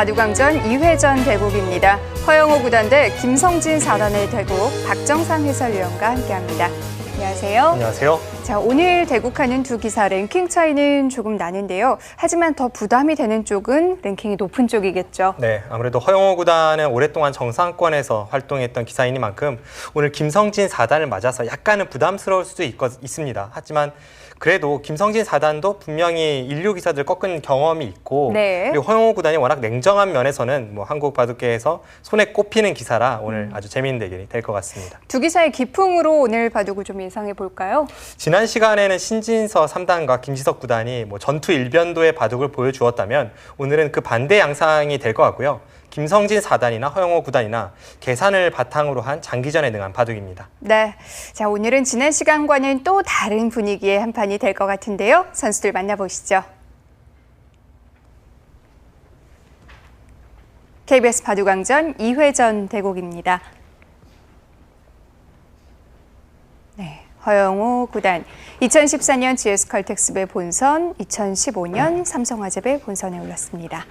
바둑왕전 2회전 대국입니다. 허영호 구단 대 김성진 4단의 대국, 박정상 해설위원과 함께합니다. 안녕하세요. 안녕하세요. 자, 오늘 대국하는 두 기사 랭킹 차이는 조금 나는데요. 하지만 더 부담이 되는 쪽은 랭킹이 높은 쪽이겠죠. 네, 아무래도 허영호 구단은 오랫동안 정상권에서 활동했던 기사이니만큼 오늘 김성진 4단을 맞아서 약간은 부담스러울 수도 있습니다. 하지만 그래도 김성진 4단도 분명히 인류 기사들 꺾은 경험이 있고 네. 그리고 허영호 구단이 워낙 냉정한 면에서는 한국 바둑계에서 손에 꼽히는 기사라 오늘 아주 재미있는 대결이 될 것 같습니다. 두 기사의 기풍으로 오늘 바둑을 좀 예상해 볼까요? 지난 시간에는 신진서 3단과 김지석 구단이 전투 일변도의 바둑을 보여주었다면 오늘은 그 반대 양상이 될 것 같고요. 김성진 4단이나 허영호 9단이나 계산을 바탕으로 한 장기전에 능한 바둑입니다. 네, 자 오늘은 지난 시간과는 또 다른 분위기의 한 판이 될 것 같은데요. 선수들 만나보시죠. KBS 바둑왕전 2회전 대국입니다. 네, 허영호 9단, 2014년 GS칼텍스배 본선, 2015년 삼성화재배 본선에 올랐습니다.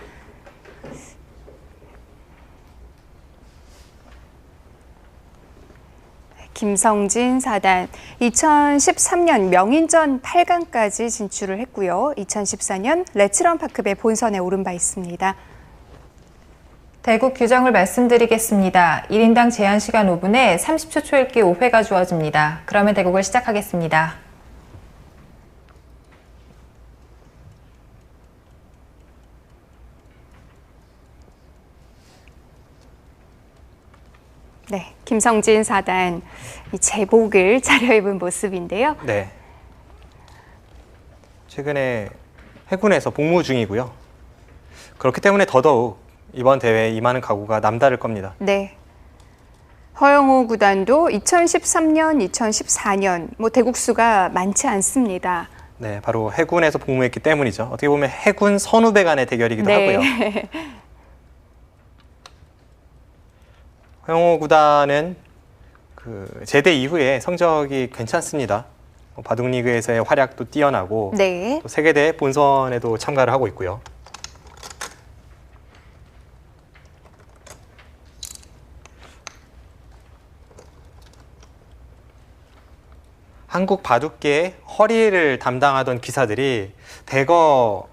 김성진 4단, 2013년 명인전 8강까지 진출을 했고요. 2014년 레츠런파크배 본선에 오른 바 있습니다. 대국 규정을 말씀드리겠습니다. 1인당 제한 시간 5분에 30초 초읽기 5회가 주어집니다. 그러면 대국을 시작하겠습니다. 네, 김성진 4단, 이 제복을 차려입은 모습인데요. 네. 최근에 해군에서 복무 중이고요. 그렇기 때문에 더더욱 이번 대회에 임하는 각오가 남다를 겁니다. 네. 허영호 9단도 2013년, 2014년 대국수가 많지 않습니다. 네, 바로 해군에서 복무했기 때문이죠. 어떻게 보면 해군 선후배 간의 대결이기도 네. 하고요. 허영호 9단은 제대 이후에 성적이 괜찮습니다. 바둑리그에서의 활약도 뛰어나고 네. 또 세계대회 본선에도 참가를 하고 있고요. 한국 바둑계의 허리를 담당하던 기사들이 대거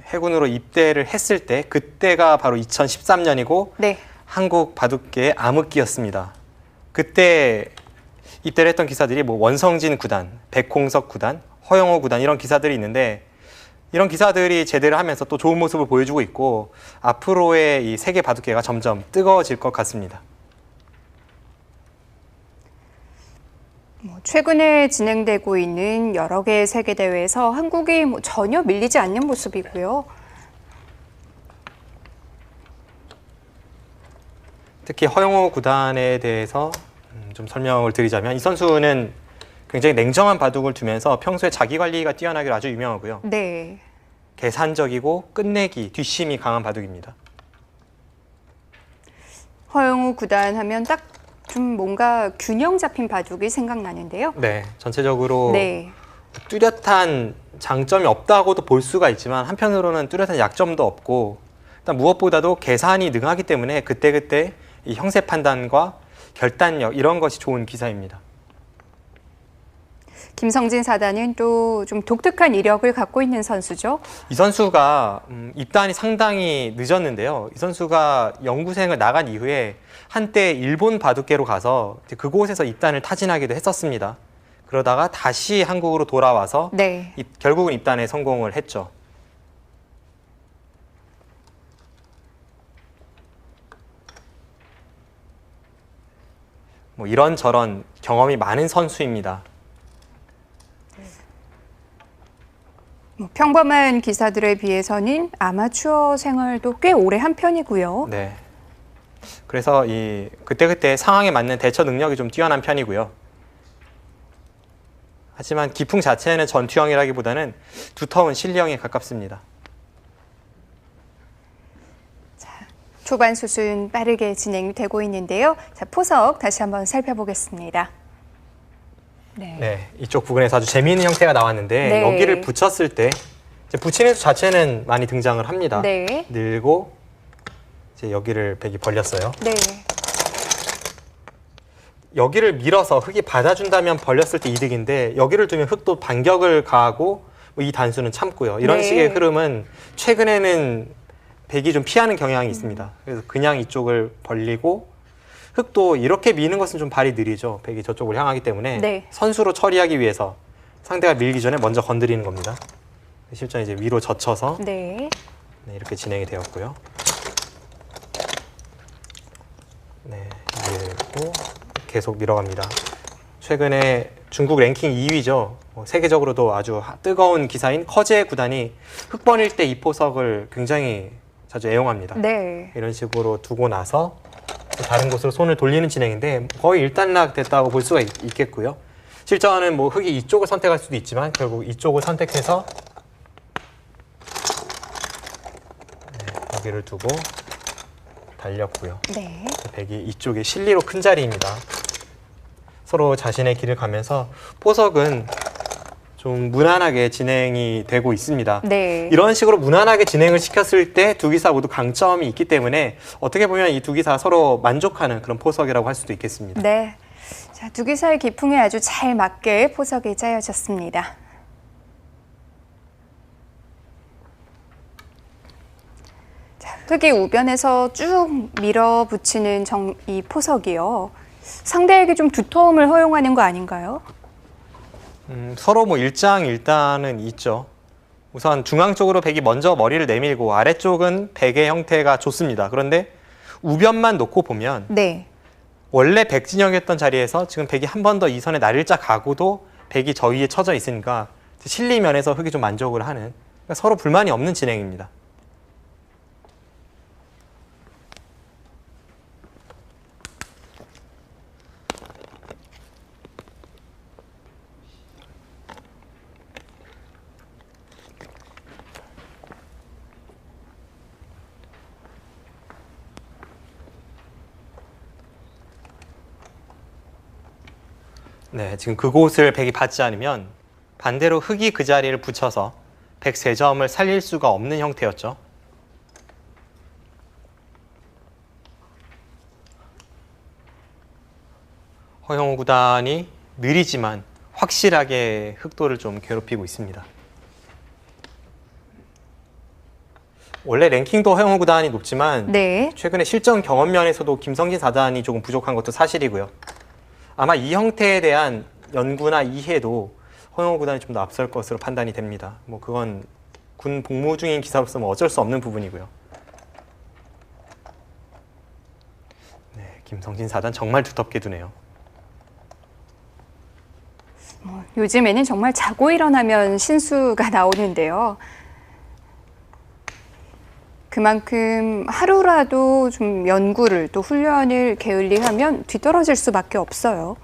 해군으로 입대를 했을 때 그때가 바로 2013년이고 네. 한국 바둑계의 암흑기였습니다. 그때 입대를 했던 기사들이 원성진 9단, 백홍석 9단, 허영호 9단 이런 기사들이 있는데 이런 기사들이 제대를 하면서 또 좋은 모습을 보여주고 있고 앞으로의 이 세계 바둑계가 점점 뜨거워질 것 같습니다. 최근에 진행되고 있는 여러 개의 세계대회에서 한국이 전혀 밀리지 않는 모습이고요. 특히 허영호 9단에 대해서 좀 설명을 드리자면 이 선수는 굉장히 냉정한 바둑을 두면서 평소에 자기 관리가 뛰어나기로 아주 유명하고요. 네. 계산적이고 끝내기, 뒷심이 강한 바둑입니다. 허영호 9단 하면 딱 좀 뭔가 균형 잡힌 바둑이 생각나는데요. 네, 전체적으로 네. 뚜렷한 장점이 없다고도 볼 수가 있지만 한편으로는 뚜렷한 약점도 없고 일단 무엇보다도 계산이 능하기 때문에 그때그때 이 형세 판단과 결단력 이런 것이 좋은 기사입니다. 김성진 4단은 또 좀 독특한 이력을 갖고 있는 선수죠. 이 선수가 입단이 상당히 늦었는데요. 이 선수가 연구생을 나간 이후에 한때 일본 바둑계로 가서 그곳에서 입단을 타진하기도 했었습니다. 그러다가 다시 한국으로 돌아와서 네. 결국은 입단에 성공을 했죠. 이런저런 경험이 많은 선수입니다. 평범한 기사들에 비해서는 아마추어 생활도 꽤 오래 한 편이고요. 네. 그래서 그때그때 상황에 맞는 대처 능력이 좀 뛰어난 편이고요. 하지만 기풍 자체는 전투형이라기보다는 두터운 실력에 가깝습니다. 자, 초반 수순 빠르게 진행되고 있는데요. 자, 포석 다시 한번 살펴보겠습니다. 네, 이쪽 부분에서 아주 재미있는 형태가 나왔는데 네. 여기를 붙였을 때 이제 붙이는 수 자체는 많이 등장을 합니다. 네. 늘고 이제 여기를 백이 벌렸어요. 네. 여기를 밀어서 흑이 받아준다면 벌렸을 때 이득인데 여기를 두면 흑도 반격을 가하고 이 단수는 참고요. 이런 네. 식의 흐름은 최근에는 백이 좀 피하는 경향이 있습니다. 그래서 그냥 이쪽을 벌리고 흑도 이렇게 미는 것은 좀 발이 느리죠. 백이 저쪽을 향하기 때문에 네. 선수로 처리하기 위해서 상대가 밀기 전에 먼저 건드리는 겁니다. 실전 이제 위로 젖혀서 네. 네, 이렇게 진행이 되었고요. 네, 밀고 계속 밀어갑니다. 최근에 중국 랭킹 2위죠. 세계적으로도 아주 뜨거운 기사인 커제 구단이 흑번일 때 이 포석을 굉장히 자주 애용합니다. 네. 이런 식으로 두고 나서 또 다른 곳으로 손을 돌리는 진행인데 거의 일단락 됐다고 볼 수가 있겠고요. 실전은 뭐 흑이 이쪽을 선택할 수도 있지만 결국 이쪽을 선택해서 네, 여기를 두고 달렸고요. 네. 백이 이쪽에 실리로 큰 자리입니다. 서로 자신의 길을 가면서 포석은 좀 무난하게 진행이 되고 있습니다. 네. 이런 식으로 무난하게 진행을 시켰을 때 두 기사 모두 강점이 있기 때문에 어떻게 보면 이 두 기사 서로 만족하는 그런 포석이라고 할 수도 있겠습니다. 네. 자, 두 기사의 기풍에 아주 잘 맞게 포석이 짜여졌습니다. 자, 흑이 우변에서 쭉 밀어붙이는 이 포석이요. 상대에게 좀 두터움을 허용하는 거 아닌가요? 서로 뭐 일장일단은 있죠. 우선 중앙 쪽으로 백이 먼저 머리를 내밀고 아래쪽은 백의 형태가 좋습니다. 그런데 우변만 놓고 보면 네. 원래 백진영이었던 자리에서 지금 백이 한 번 더 이 선에 날일자 가고도 백이 저 위에 쳐져 있으니까 실리면에서 흑이 좀 만족을 하는, 그러니까 서로 불만이 없는 진행입니다. 네, 지금 그곳을 백이 받지 않으면 반대로 흑이 그 자리를 붙여서 백 3점을 살릴 수가 없는 형태였죠. 허영우 구단이 느리지만 확실하게 흑도를 좀 괴롭히고 있습니다. 원래 랭킹도 허영우 구단이 높지만 네. 최근에 실전 경험 면에서도 김성진 4단이 조금 부족한 것도 사실이고요. 아마 이 형태에 대한 연구나 이해도 허영우 구단이 좀 더 앞설 것으로 판단이 됩니다. 뭐 그건 군 복무 중인 기사로서 뭐 어쩔 수 없는 부분이고요. 네, 김성진 4단 정말 두텁게 두네요. 요즘에는 정말 자고 일어나면 신수가 나오는데요. 그만큼 하루라도 좀 연구를 또 훈련을 게을리하면 뒤떨어질 수밖에 없어요.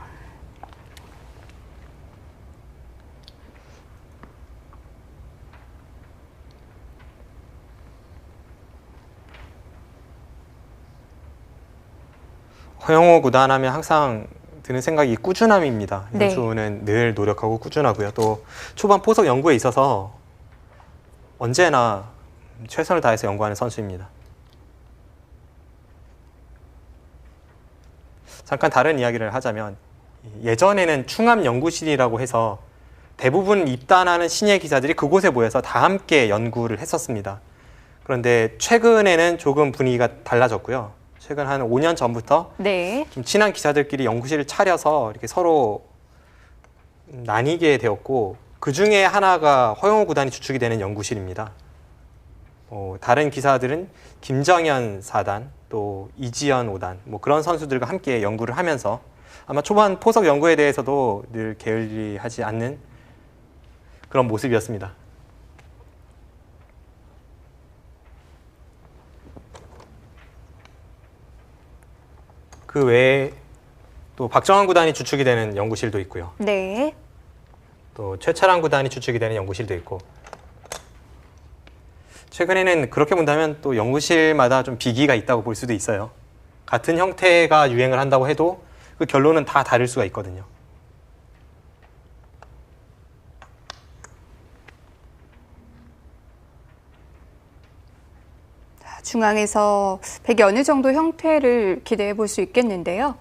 허영우 구단 하면 항상 드는 생각이 꾸준함입니다. 이 네. 선수는 늘 노력하고 꾸준하고요. 또 초반 포석 연구에 있어서 언제나 최선을 다해서 연구하는 선수입니다. 잠깐 다른 이야기를 하자면 예전에는 충암 연구실이라고 해서 대부분 입단하는 신예 기사들이 그곳에 모여서 다 함께 연구를 했었습니다. 그런데 최근에는 조금 분위기가 달라졌고요. 최근 한 5년 전부터 네. 좀 친한 기사들끼리 연구실을 차려서 이렇게 서로 나뉘게 되었고, 그 중에 하나가 허영우 구단이 주축이 되는 연구실입니다. 다른 기사들은 김정현 4단, 또 이지연 5단, 뭐 그런 선수들과 함께 연구를 하면서 아마 초반 포석 연구에 대해서도 늘 게을리하지 않는 그런 모습이었습니다. 그 외에 또 박정환 구단이 주축이 되는 연구실도 있고요. 네. 또 최철환 구단이 주축이 되는 연구실도 있고, 최근에는 그렇게 본다면 또 연구실마다 좀 비기가 있다고 볼 수도 있어요. 같은 형태가 유행을 한다고 해도 그 결론은 다 다를 수가 있거든요. 중앙에서 백이 어느 정도 형태를 기대해 볼 수 있겠는데요.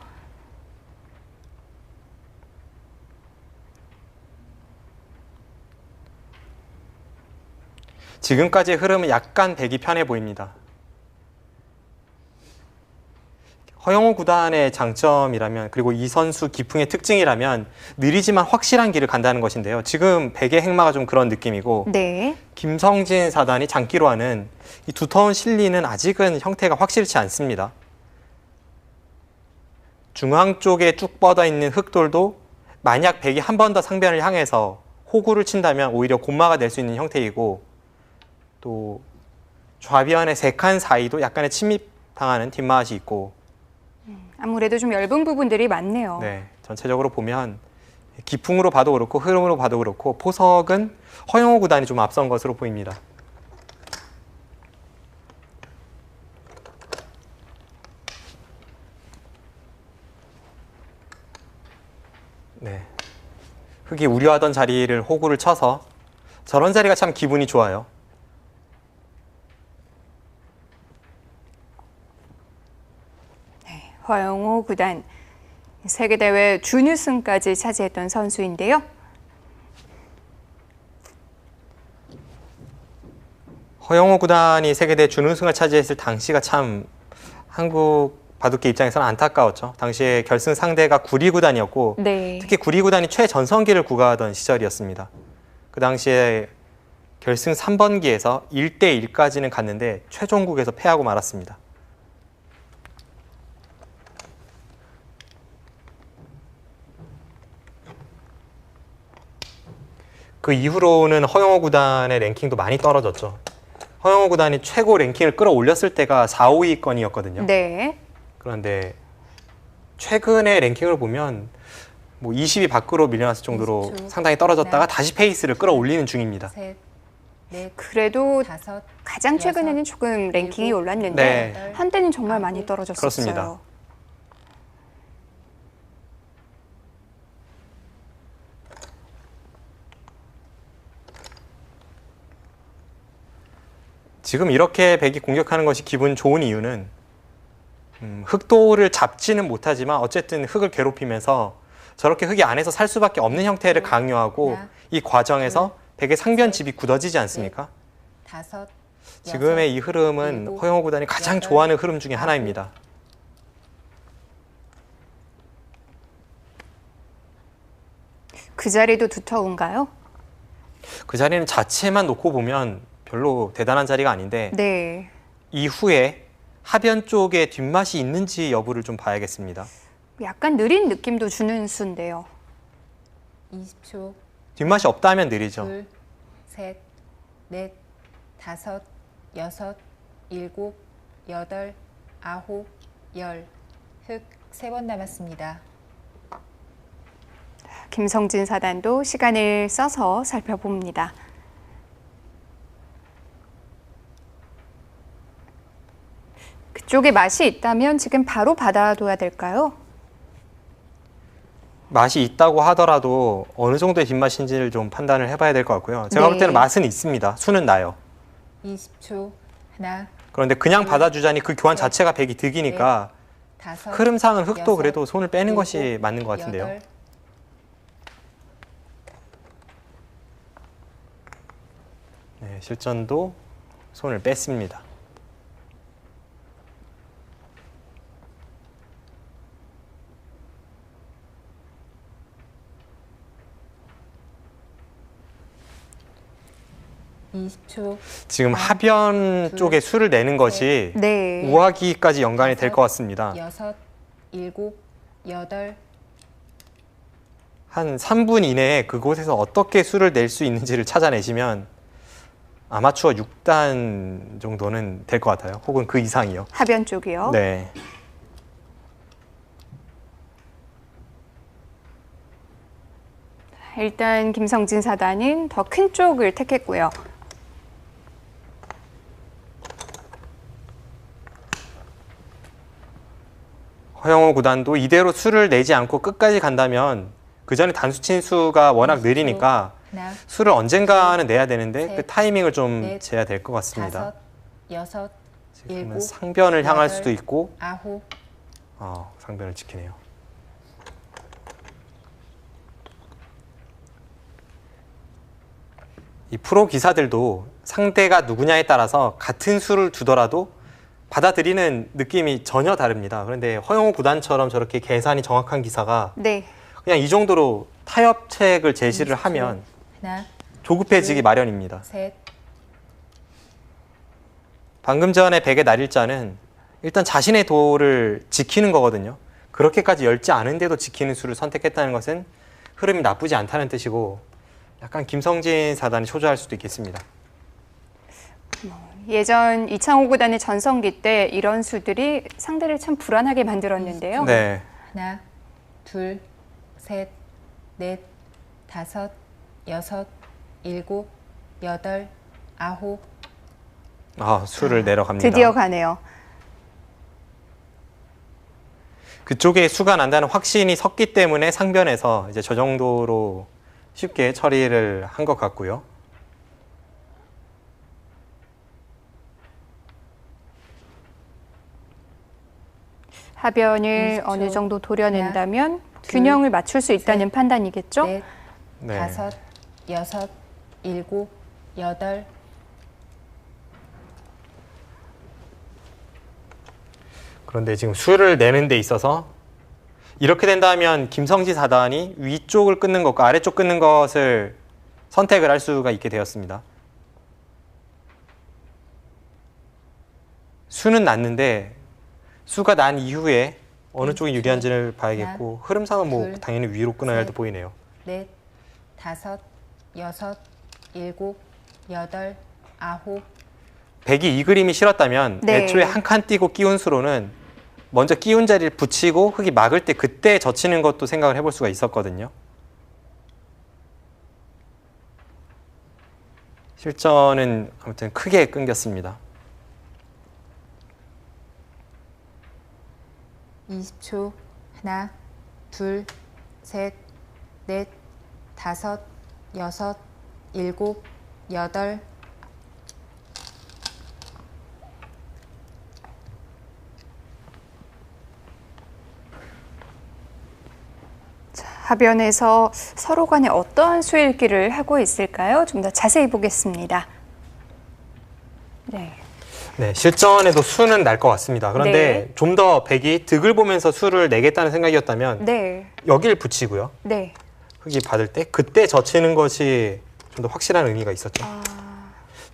지금까지의 흐름은 약간 백이 편해 보입니다. 허영우 구단의 장점이라면, 그리고 이 선수 기풍의 특징이라면 느리지만 확실한 길을 간다는 것인데요. 지금 백의 행마가 좀 그런 느낌이고, 네. 김성진 사단이 장기로 하는 이 두터운 실리는 아직은 형태가 확실치 않습니다. 중앙 쪽에 쭉 뻗어 있는 흑돌도 만약 백이 한 번 더 상변을 향해서 호구를 친다면 오히려 곤마가 될 수 있는 형태이고, 또 좌변의 세 칸 사이도 약간의 침입당하는 뒷맛이 있고, 아무래도 좀 얇은 부분들이 많네요. 네, 전체적으로 보면 기풍으로 봐도 그렇고 흐름으로 봐도 그렇고 포석은 허영우 구단이 좀 앞선 것으로 보입니다. 네, 흑이 우려하던 자리를 호구를 쳐서 저런 자리가 참 기분이 좋아요. 허영우 구단 세계대회 준우승까지 차지했던 선수인데요. 허영우 구단이 세계대회 준우승을 차지했을 당시가 참 한국 바둑계 입장에서는 안타까웠죠. 당시에 결승 상대가 구리 구단이었고, 네. 특히 구리 구단이 최전성기를 구가하던 시절이었습니다. 그 당시에 결승 3번기에서 1대1까지는 갔는데 최종국에서 패하고 말았습니다. 그 이후로는 허영우 구단의 랭킹도 많이 떨어졌죠. 허영우 구단이 최고 랭킹을 끌어올렸을 때가 4, 5위권이었거든요. 네. 그런데 최근의 랭킹을 보면 뭐 20위 밖으로 밀려났을 정도로 20초. 상당히 떨어졌다가 하나, 다시 페이스를 끌어올리는 중입니다. 셋, 넷, 그래도 다섯, 가장 최근에는 여섯, 조금 랭킹이 일곱, 올랐는데 네. 한때는 정말 많이 아홉, 떨어졌었어요. 그렇습니다. 지금 이렇게 백이 공격하는 것이 기분 좋은 이유는 흑도를 잡지는 못하지만 어쨌든 흑을 괴롭히면서 저렇게 흑이 안에서 살 수밖에 없는 형태를 강요하고 하나, 이 과정에서 백의 상변집이 굳어지지 않습니까? 다섯, 지금의 여섯, 이 흐름은 일곱, 허영우 구단이 가장 여덟, 좋아하는 흐름 중에 하나입니다. 그 자리도 두터운가요? 그 자리는 자체만 놓고 보면 별로 대단한 자리가 아닌데 네. 이후에 하변 쪽에 뒷맛이 있는지 여부를 좀 봐야겠습니다. 약간 느린 느낌도 주는 수인데요. 20초, 뒷맛이 없다면 느리죠. 둘, 셋, 넷, 다섯, 여섯, 일곱, 여덟, 아홉, 열. 흑 3번 남았습니다. 김성진 사단도 시간을 써서 살펴봅니다. 그쪽에 맛이 있다면 지금 바로 받아둬야 될까요? 맛이 있다고 하더라도 어느 정도의 뒷맛인지를 좀 판단을 해봐야 될 것 같고요. 제가 네. 볼 때는 맛은 있습니다. 수는 나요. 20초, 하나, 그런데 그냥 받아주자니 그 교환 네. 자체가 백이 득이니까 다섯, 흐름상은 흑도 여섯, 그래도 손을 빼는 일곱, 것이 맞는 것 같은데요. 여덟. 네, 실전도 손을 뺐습니다. 지금 하변 둘, 쪽에 수를 내는 것이 네. 우하기까지 연관이 될 것 같습니다. 여섯, 일곱, 여덟. 한 3분 이내에 그곳에서 어떻게 수를 낼 수 있는지를 찾아내시면 아마추어 6단 정도는 될 것 같아요. 혹은 그 이상이요. 하변 쪽이요. 네. 일단 김성진 사단은 더 큰 쪽을 택했고요. 허영우 구단도 이대로 수를 내지 않고 끝까지 간다면 그 전에 단수 친수가 워낙 느리니까 하나, 수를 언젠가는 내야 되는데 셋, 그 타이밍을 좀 넷, 재야 될 것 같습니다. 다섯, 여섯, 지금은 일곱, 상변을 향할 여덟, 수도 있고 아홉, 상변을 지키네요. 이 프로 기사들도 상대가 누구냐에 따라서 같은 수를 두더라도 받아들이는 느낌이 전혀 다릅니다. 그런데 허영우 구단처럼 저렇게 계산이 정확한 기사가 네. 그냥 이 정도로 타협책을 제시를 20초. 하면 하나, 조급해지기 둘, 마련입니다. 셋, 방금 전에 백의 날일자는 일단 자신의 도를 지키는 거거든요. 그렇게까지 엷지 않은데도 지키는 수를 선택했다는 것은 흐름이 나쁘지 않다는 뜻이고 약간 김성진 사단이 초조할 수도 있겠습니다. 예전 이창호 구단의 전성기 때 이런 수들이 상대를 참 불안하게 만들었는데요. 네, 하나, 둘, 셋, 넷, 다섯, 여섯, 일곱, 여덟, 아홉. 수를 내려갑니다. 드디어 가네요. 그쪽에 수가 난다는 확신이 섰기 때문에 상변에서 이제 저 정도로 쉽게 처리를 한 것 같고요. 하변을 20초. 어느 정도 도려낸다면 둘, 균형을 맞출 수 있다는 셋, 판단이겠죠? 넷, 네. 다섯, 여섯, 일곱, 여덟. 그런데 지금 수를 내는 데 있어서 이렇게 된다면 김성진 사단이 위쪽을 끊는 것과 아래쪽 끊는 것을 선택을 할 수가 있게 되었습니다. 수는 났는데 수가 난 이후에 어느 쪽이 유리한지를 봐야겠고 흐름상은 뭐 둘, 당연히 위로 끊어야 할 때 셋, 보이네요. 넷, 다섯, 여섯, 일곱, 여덟, 아홉. 백이 이 그림이 싫었다면 네. 애초에 한 칸 띄고 끼운 수로는 먼저 끼운 자리를 붙이고 흙이 막을 때 그때 젖히는 것도 생각을 해볼 수가 있었거든요. 실전은 아무튼 크게 끊겼습니다. 20초. 하나, 둘, 셋, 넷, 다섯, 여섯, 일곱, 여덟. 하변에서 서로 간에 어떠한 수일기를 하고 있을까요? 좀 더 자세히 보겠습니다. 네. 네, 실전에도 수는 날 것 같습니다. 그런데 네. 좀 더 백이 득을 보면서 수를 내겠다는 생각이었다면 네. 여기를 붙이고요. 네. 흙이 받을 때 그때 젖히는 것이 좀 더 확실한 의미가 있었죠.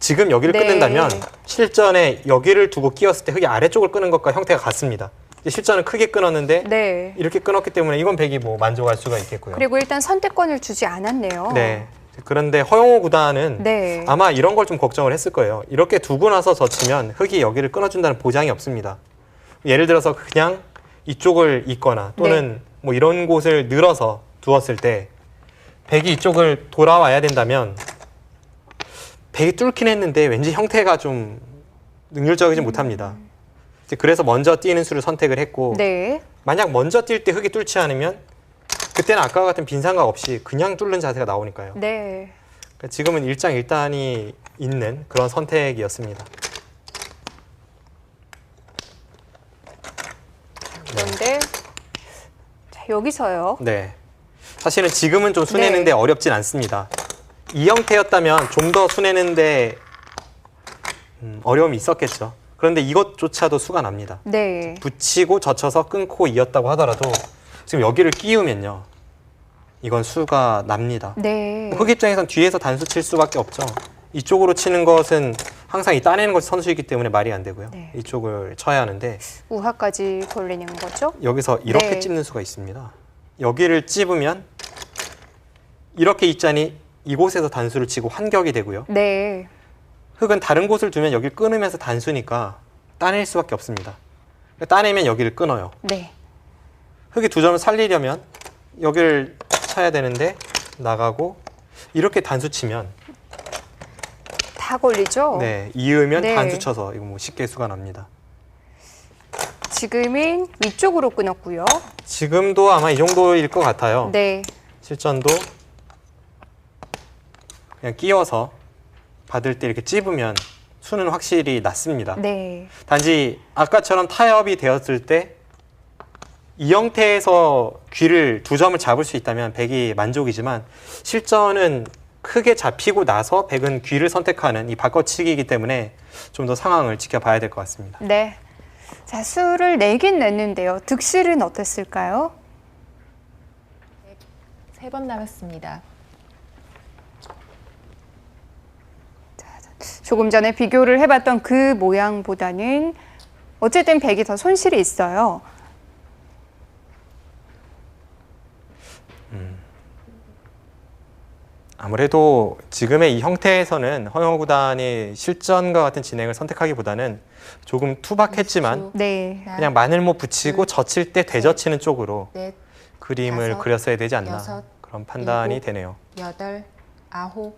지금 여기를 네. 끊는다면 실전에 여기를 두고 끼웠을 때 흙이 아래쪽을 끄는 것과 형태가 같습니다. 이제 실전은 크게 끊었는데 네. 이렇게 끊었기 때문에 이건 백이 뭐 만족할 수가 있겠고요. 그리고 일단 선택권을 주지 않았네요. 네. 그런데 허영호 구단은 네. 아마 이런 걸 좀 걱정을 했을 거예요. 이렇게 두고 나서 젖히면 흙이 여기를 끊어준다는 보장이 없습니다. 예를 들어서 그냥 이쪽을 잇거나 또는 네. 뭐 이런 곳을 늘어서 두었을 때 백이 이쪽을 돌아와야 된다면 백이 뚫긴 했는데 왠지 형태가 좀 능률적이지 못합니다. 이제 그래서 먼저 뛰는 수를 선택을 했고 네. 만약 먼저 뛸 때 흙이 뚫지 않으면 그때는 아까와 같은 빈상각 없이 그냥 뚫는 자세가 나오니까요. 네. 그러니까 지금은 일장일단이 있는 그런 선택이었습니다. 그런데 자, 여기서요. 네. 사실은 지금은 좀 수내는데 네. 어렵진 않습니다. 이 형태였다면 좀 더 수내는데 어려움이 있었겠죠. 그런데 이것조차도 수가 납니다. 네. 붙이고 젖혀서 끊고 이었다고 하더라도 지금 여기를 끼우면요. 이건 수가 납니다. 네. 흙 입장에선 뒤에서 단수 칠 수밖에 없죠. 이쪽으로 치는 것은 항상 이 따내는 것이 선수이기 때문에 말이 안 되고요. 네. 이쪽을 쳐야 하는데 우하까지 돌리는 거죠? 여기서 이렇게 네. 찝는 수가 있습니다. 여기를 찝으면 이렇게 있자니 이곳에서 단수를 치고 환격이 되고요. 네. 흙은 다른 곳을 두면 여기를 끊으면서 단수니까 따낼 수밖에 없습니다. 따내면 여기를 끊어요. 네. 흙이 두 점을 살리려면 여기를 쳐야 되는데 나가고 이렇게 단수 치면 다 걸리죠? 네, 이으면 네. 단수 쳐서 이거 뭐 쉽게 수가 납니다. 지금은 위쪽으로 끊었고요. 지금도 아마 이 정도일 것 같아요. 네. 실전도 그냥 끼워서 받을 때 이렇게 찝으면 수는 확실히 낮습니다. 네. 단지 아까처럼 타협이 되었을 때 이 형태에서 귀를 2점을 잡을 수 있다면 백이 만족이지만 실전은 크게 잡히고 나서 백은 귀를 선택하는 이 바꿔치기이기 때문에 좀 더 상황을 지켜봐야 될 것 같습니다. 네. 자, 수를 내긴 냈는데요. 득실은 어땠을까요? 3번 남았습니다. 조금 전에 비교를 해봤던 그 모양보다는 어쨌든 백이 더 손실이 있어요. 아무래도 지금의 이 형태에서는 허영호 구단이 실전과 같은 진행을 선택하기보다는 조금 투박했지만 네. 그냥 마늘못 붙이고 젖힐 때 되젖히는 쪽으로 넷, 그림을 다섯, 그렸어야 되지 않나 여섯, 그런 판단이 일곱. 되네요. 8, 9.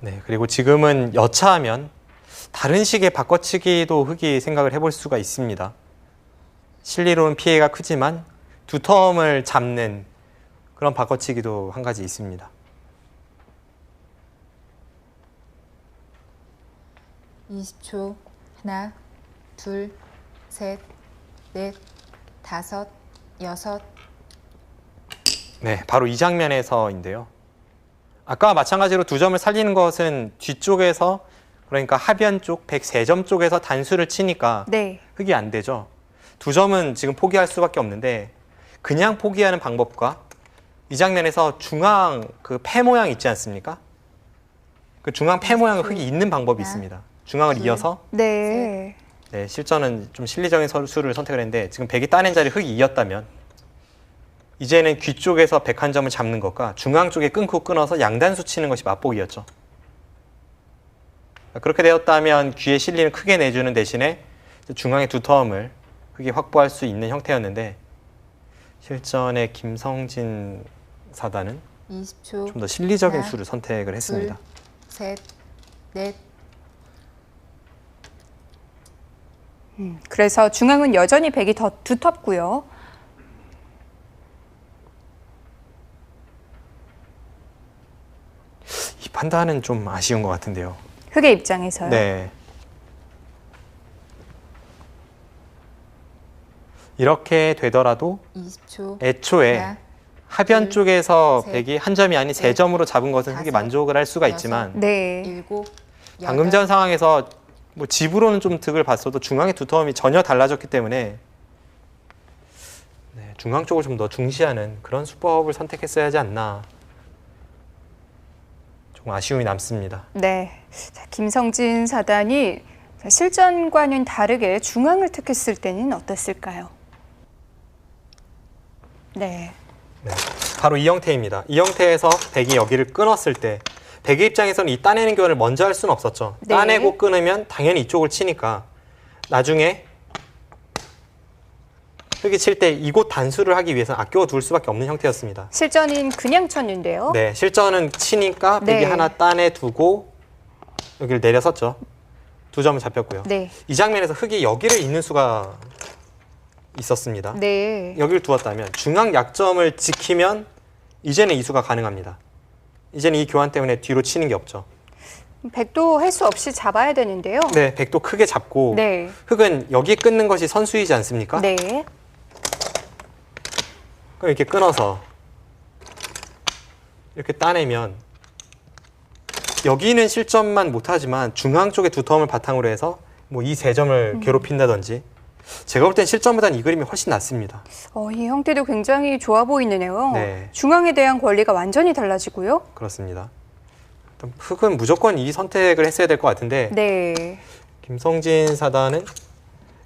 네, 그리고 지금은 여차하면 다른 식의 바꿔치기도 흙이 생각을 해볼 수가 있습니다. 실리로는 피해가 크지만 두 텀을 잡는 그런 바꿔치기도 한 가지 있습니다. 20초. 하나, 둘, 셋, 넷, 다섯, 여섯. 네, 바로 이 장면에서인데요. 아까와 마찬가지로 2점을 살리는 것은 뒤쪽에서 그러니까 하변 쪽 103점 쪽에서 단수를 치니까 네. 흙이 안 되죠. 2점은 지금 포기할 수밖에 없는데 그냥 포기하는 방법과 이 장면에서 중앙 그 패 모양 있지 않습니까? 그 중앙 패 모양 흙이 있는 방법이 있습니다. 중앙을 이어서 네. 네, 실전은 좀 실리적인 수를 선택을 했는데 지금 백이 따낸 자리 흙이 이었다면 이제는 귀 쪽에서 101점을 잡는 것과 중앙 쪽에 끊어서 양단수 치는 것이 맛보기였죠. 그렇게 되었다면 귀에 실리는 크게 내주는 대신에 중앙의 2텀을 크게 확보할 수 있는 형태였는데 실전의 김성진 사단은 20초. 좀 더 실리적인 하나, 수를 선택을 했습니다. 셋, 넷. 그래서 중앙은 여전히 백이 더 두텁고요. 이 판단은 좀 아쉬운 것 같은데요. 흑의 입장에서요. 네. 이렇게 되더라도 20초. 애초에 하나, 하변 둘, 쪽에서 셋, 백이 한 점이 아닌 세 넷, 점으로 잡은 것은 흙이 다섯, 만족을 할 수가 여섯, 있지만 네. 7, 방금 전 상황에서 뭐 집으로는 좀 득을 봤어도 중앙의 2텀이 전혀 달라졌기 때문에 네, 중앙 쪽을 좀 더 중시하는 그런 수법을 선택했어야 하지 않나 조금 아쉬움이 남습니다. 네. 자, 김성진 사단이 실전과는 다르게 중앙을 택했을 때는 어땠을까요? 네. 네, 바로 이 형태입니다. 이 형태에서 백이 여기를 끊었을 때 백의 입장에서는 이 따내는 교환을 먼저 할 수는 없었죠. 네. 따내고 끊으면 당연히 이쪽을 치니까 나중에 흙이 칠 때 이곳 단수를 하기 위해서는 아껴둘 수밖에 없는 형태였습니다. 실전인 그냥 쳤는데요. 네, 실전은 치니까 백이 네. 하나 따내두고 여기를 내려섰죠. 2점을 잡혔고요. 네. 이 장면에서 흙이 여기를 잇는 수가 있었습니다. 네. 여기를 두었다면 중앙 약점을 지키면 이제는 이수가 가능합니다. 이제는 이 교환 때문에 뒤로 치는 게 없죠. 백도 할 수 없이 잡아야 되는데요. 네, 백도 크게 잡고 네. 흙은 여기에 끊는 것이 선수이지 않습니까? 네. 그럼 이렇게 끊어서 이렇게 따내면 여기는 실점만 못하지만 중앙 쪽에 2텀을 바탕으로 해서 뭐 이 3점을 괴롭힌다든지 제가 볼 땐 실점보다는 이 그림이 훨씬 낫습니다. 이 형태도 굉장히 좋아 보이네요. 네. 중앙에 대한 권리가 완전히 달라지고요. 그렇습니다. 일단 흙은 무조건 이 선택을 했어야 될 것 같은데 네. 김성진 사단은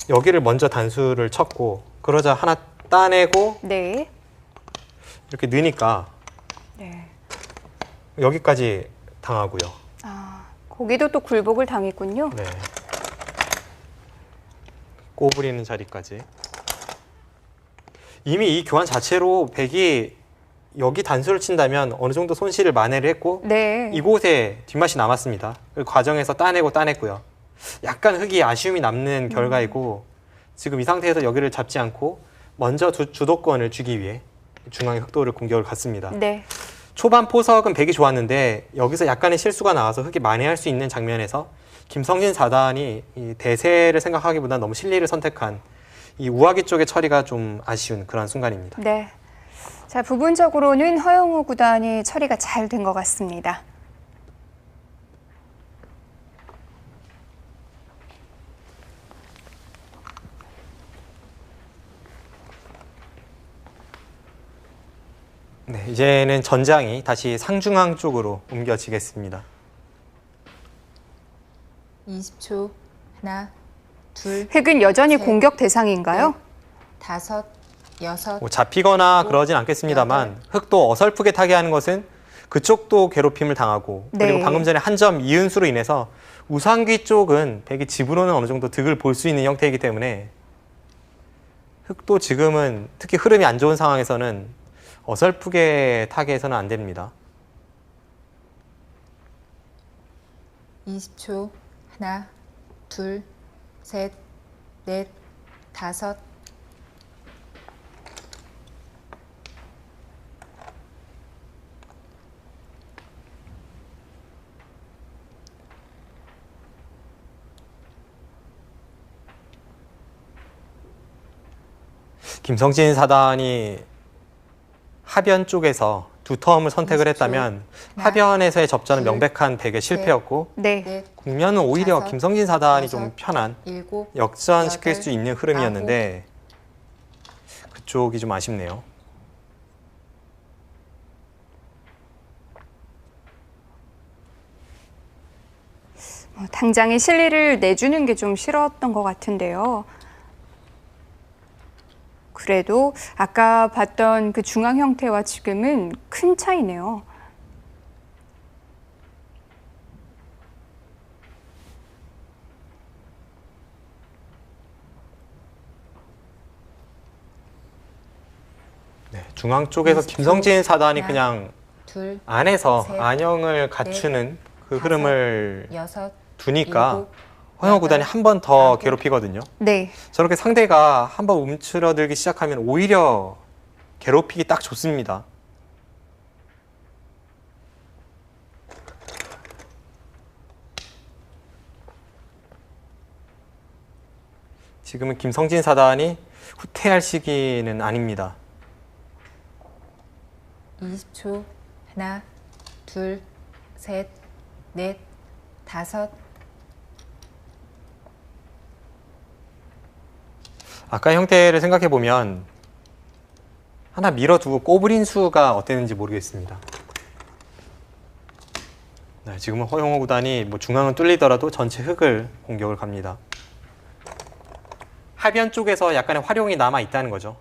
여기를 먼저 단수를 쳤고 그러자 하나 따내고 네. 이렇게 느니까 네. 여기까지 당하고요. 거기도 또 굴복을 당했군요. 네. 꼬부리는 자리까지. 이미 이 교환 자체로 백이 여기 단수를 친다면 어느 정도 손실을 만회를 했고 네. 이곳에 뒷맛이 남았습니다. 그 과정에서 따냈고요. 약간 흙이 아쉬움이 남는 결과이고 지금 이 상태에서 여기를 잡지 않고 먼저 주도권을 주기 위해 중앙의 흑도를 공격을 갔습니다. 네. 초반 포석은 백이 좋았는데 여기서 약간의 실수가 나와서 흙이 만회할 수 있는 장면에서 김성진 4단이 이 대세를 생각하기보다 너무 실리를 선택한 이 우아기 쪽의 처리가 좀 아쉬운 그런 순간입니다. 네. 자, 부분적으로는 허영우 구단이 처리가 잘 된 것 같습니다. 네, 이제는 전장이 다시 상중앙 쪽으로 옮겨지겠습니다. 20초. 하나, 둘, 흙은 여전히 셋, 공격 대상인가요? 다섯, 여섯, 뭐 잡히거나 그러진 않겠습니다만 흙도 어설프게 타게 하는 것은 그쪽도 괴롭힘을 당하고 그리고 네. 방금 전에 한 점 이은수로 인해서 우상귀 쪽은 백이 집으로는 어느 정도 득을 볼 수 있는 형태이기 때문에 흙도 지금은 특히 흐름이 안 좋은 상황에서는 어설프게 타게 해서는 안 됩니다. 20초. 하나, 둘, 셋, 넷, 다섯. 김성진 4단이 하변 쪽에서 두 텀을 선택을 20초. 했다면 하나, 하변에서의 접전은 둘, 명백한 백의 실패였고 네. 넷, 국면은 오히려 다섯, 김성진 4단이 좀 여섯, 편한 일곱, 역전시킬 여덟, 수 있는 흐름이었는데 그쪽이 좀 아쉽네요. 당장의 실리를 내주는 게 좀 싫었던 것 같은데요. 그래도 아까 봤던 그 중앙 형태와 지금은 큰 차이네요. 네, 중앙 쪽에서 20초. 김성진 4단이 하나, 그냥 둘, 안에서 셋, 안형을 갖추는 그 다섯, 흐름을 여섯, 두니까 일곱, 허영우 여덟, 구단이 한 번 더 아홉. 괴롭히거든요. 네. 저렇게 상대가 한 번 움츠러들기 시작하면 오히려 괴롭히기 딱 좋습니다. 지금은 김성진 4단이 후퇴할 시기는 아닙니다. 20초. 하나, 둘, 셋, 넷, 다섯. 아까 형태를 생각해 보면 하나 밀어두고 꼬부린 수가 어땠는지 모르겠습니다. 네, 지금은 허용호 구단이 뭐 중앙은 뚫리더라도 전체 흙을 공격을 갑니다. 하변 쪽에서 약간의 활용이 남아 있다는 거죠.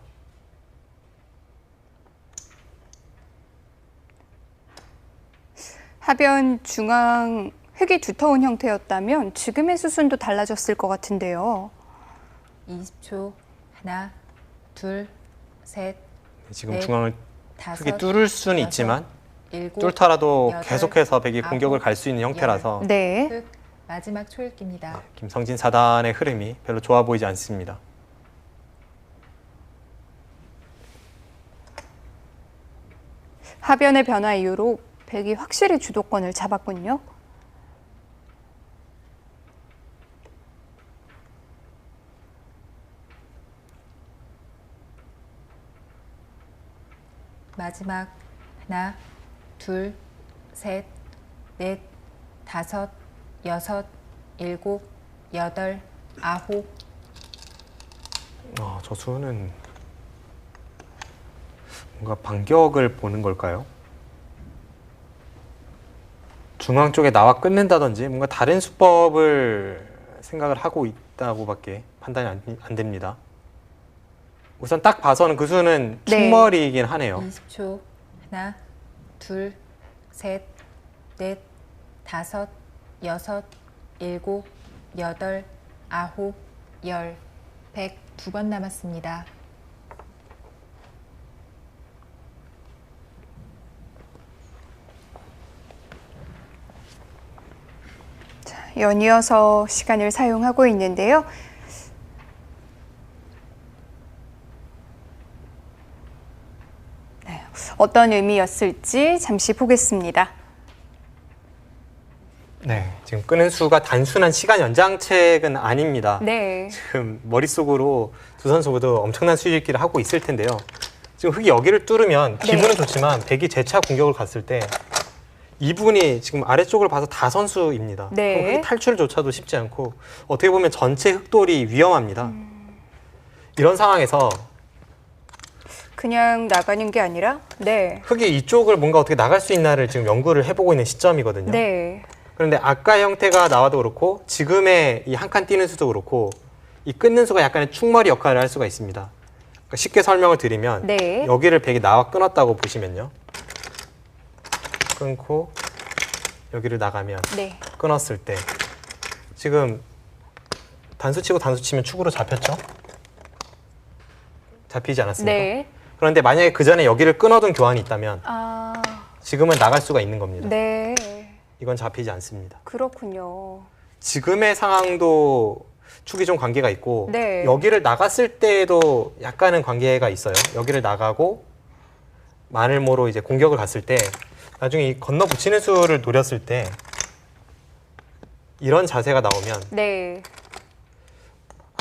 하변 중앙 흙이 두터운 형태였다면 지금의 수순도 달라졌을 것 같은데요. 20초. 하나, 둘, 셋, 네, 지금 넷, 중앙을 다섯, 흙이 뚫을 수는 여섯, 있지만 일곱, 뚫더라도 여덟, 계속해서 백이 아홉, 공격을 갈 수 있는 형태라서 네. 흙. 마지막 초읽기입니다. 김성진 4단의 흐름이 별로 좋아 보이지 않습니다. 하변의 변화 이후로 백이 확실히 주도권을 잡았군요. 마지막. 하나, 둘, 셋, 넷, 다섯, 여섯, 일곱, 여덟, 아홉. 저 수는 뭔가 반격을 보는 걸까요? 중앙 쪽에 나와 끊는다든지 뭔가 다른 수법을 생각을 하고 있다고밖에 판단이 안 됩니다. 우선 딱 봐서는 그 수는 네. 충머리이긴 하네요. 20초. 하나, 둘, 셋, 넷, 다섯, 여섯, 일곱, 여덟, 아홉, 열. 102번 남았습니다. 연이어서 시간을 사용하고 있는데요. 네, 어떤 의미였을지 잠시 보겠습니다. 네, 지금 끄는 수가 단순한 시간 연장책은 아닙니다. 네. 지금 머릿속으로 두 선수 모두 엄청난 수익기를 하고 있을 텐데요. 지금 흙이 여기를 뚫으면 기분은 좋지만 백이 재차 공격을 갔을 때 이 부분이 지금 아래쪽을 봐서 다 선수입니다. 네. 그럼 흙이 탈출조차도 쉽지 않고 어떻게 보면 전체 흙돌이 위험합니다. 이런 상황에서 그냥 나가는 게 아니라 네. 흙이 이쪽을 뭔가 어떻게 나갈 수 있나를 지금 연구를 해보고 있는 시점이거든요. 네. 그런데 아까 형태가 나와도 그렇고 지금의 이 한 칸 띄는 수도 그렇고 이 끊는 수가 약간의 축머리 역할을 할 수가 있습니다. 그러니까 쉽게 설명을 드리면 네. 여기를 백이 나와 끊었다고 보시면요. 끊고 여기를 나가면 네. 끊었을 때 지금 단수 치고 단수 치면 축으로 잡혔죠? 잡히지 않았습니까? 네. 그런데 만약에 그 전에 여기를 끊어둔 교환이 있다면 아, 지금은 나갈 수가 있는 겁니다. 네. 이건 잡히지 않습니다. 그렇군요. 지금의 상황도 축이 좀 관계가 있고 네. 여기를 나갔을 때에도 약간은 관계가 있어요. 여기를 나가고 마늘모로 이제 공격을 갔을 때 나중에 이 건너 붙이는 수를 노렸을 때 이런 자세가 나오면 네.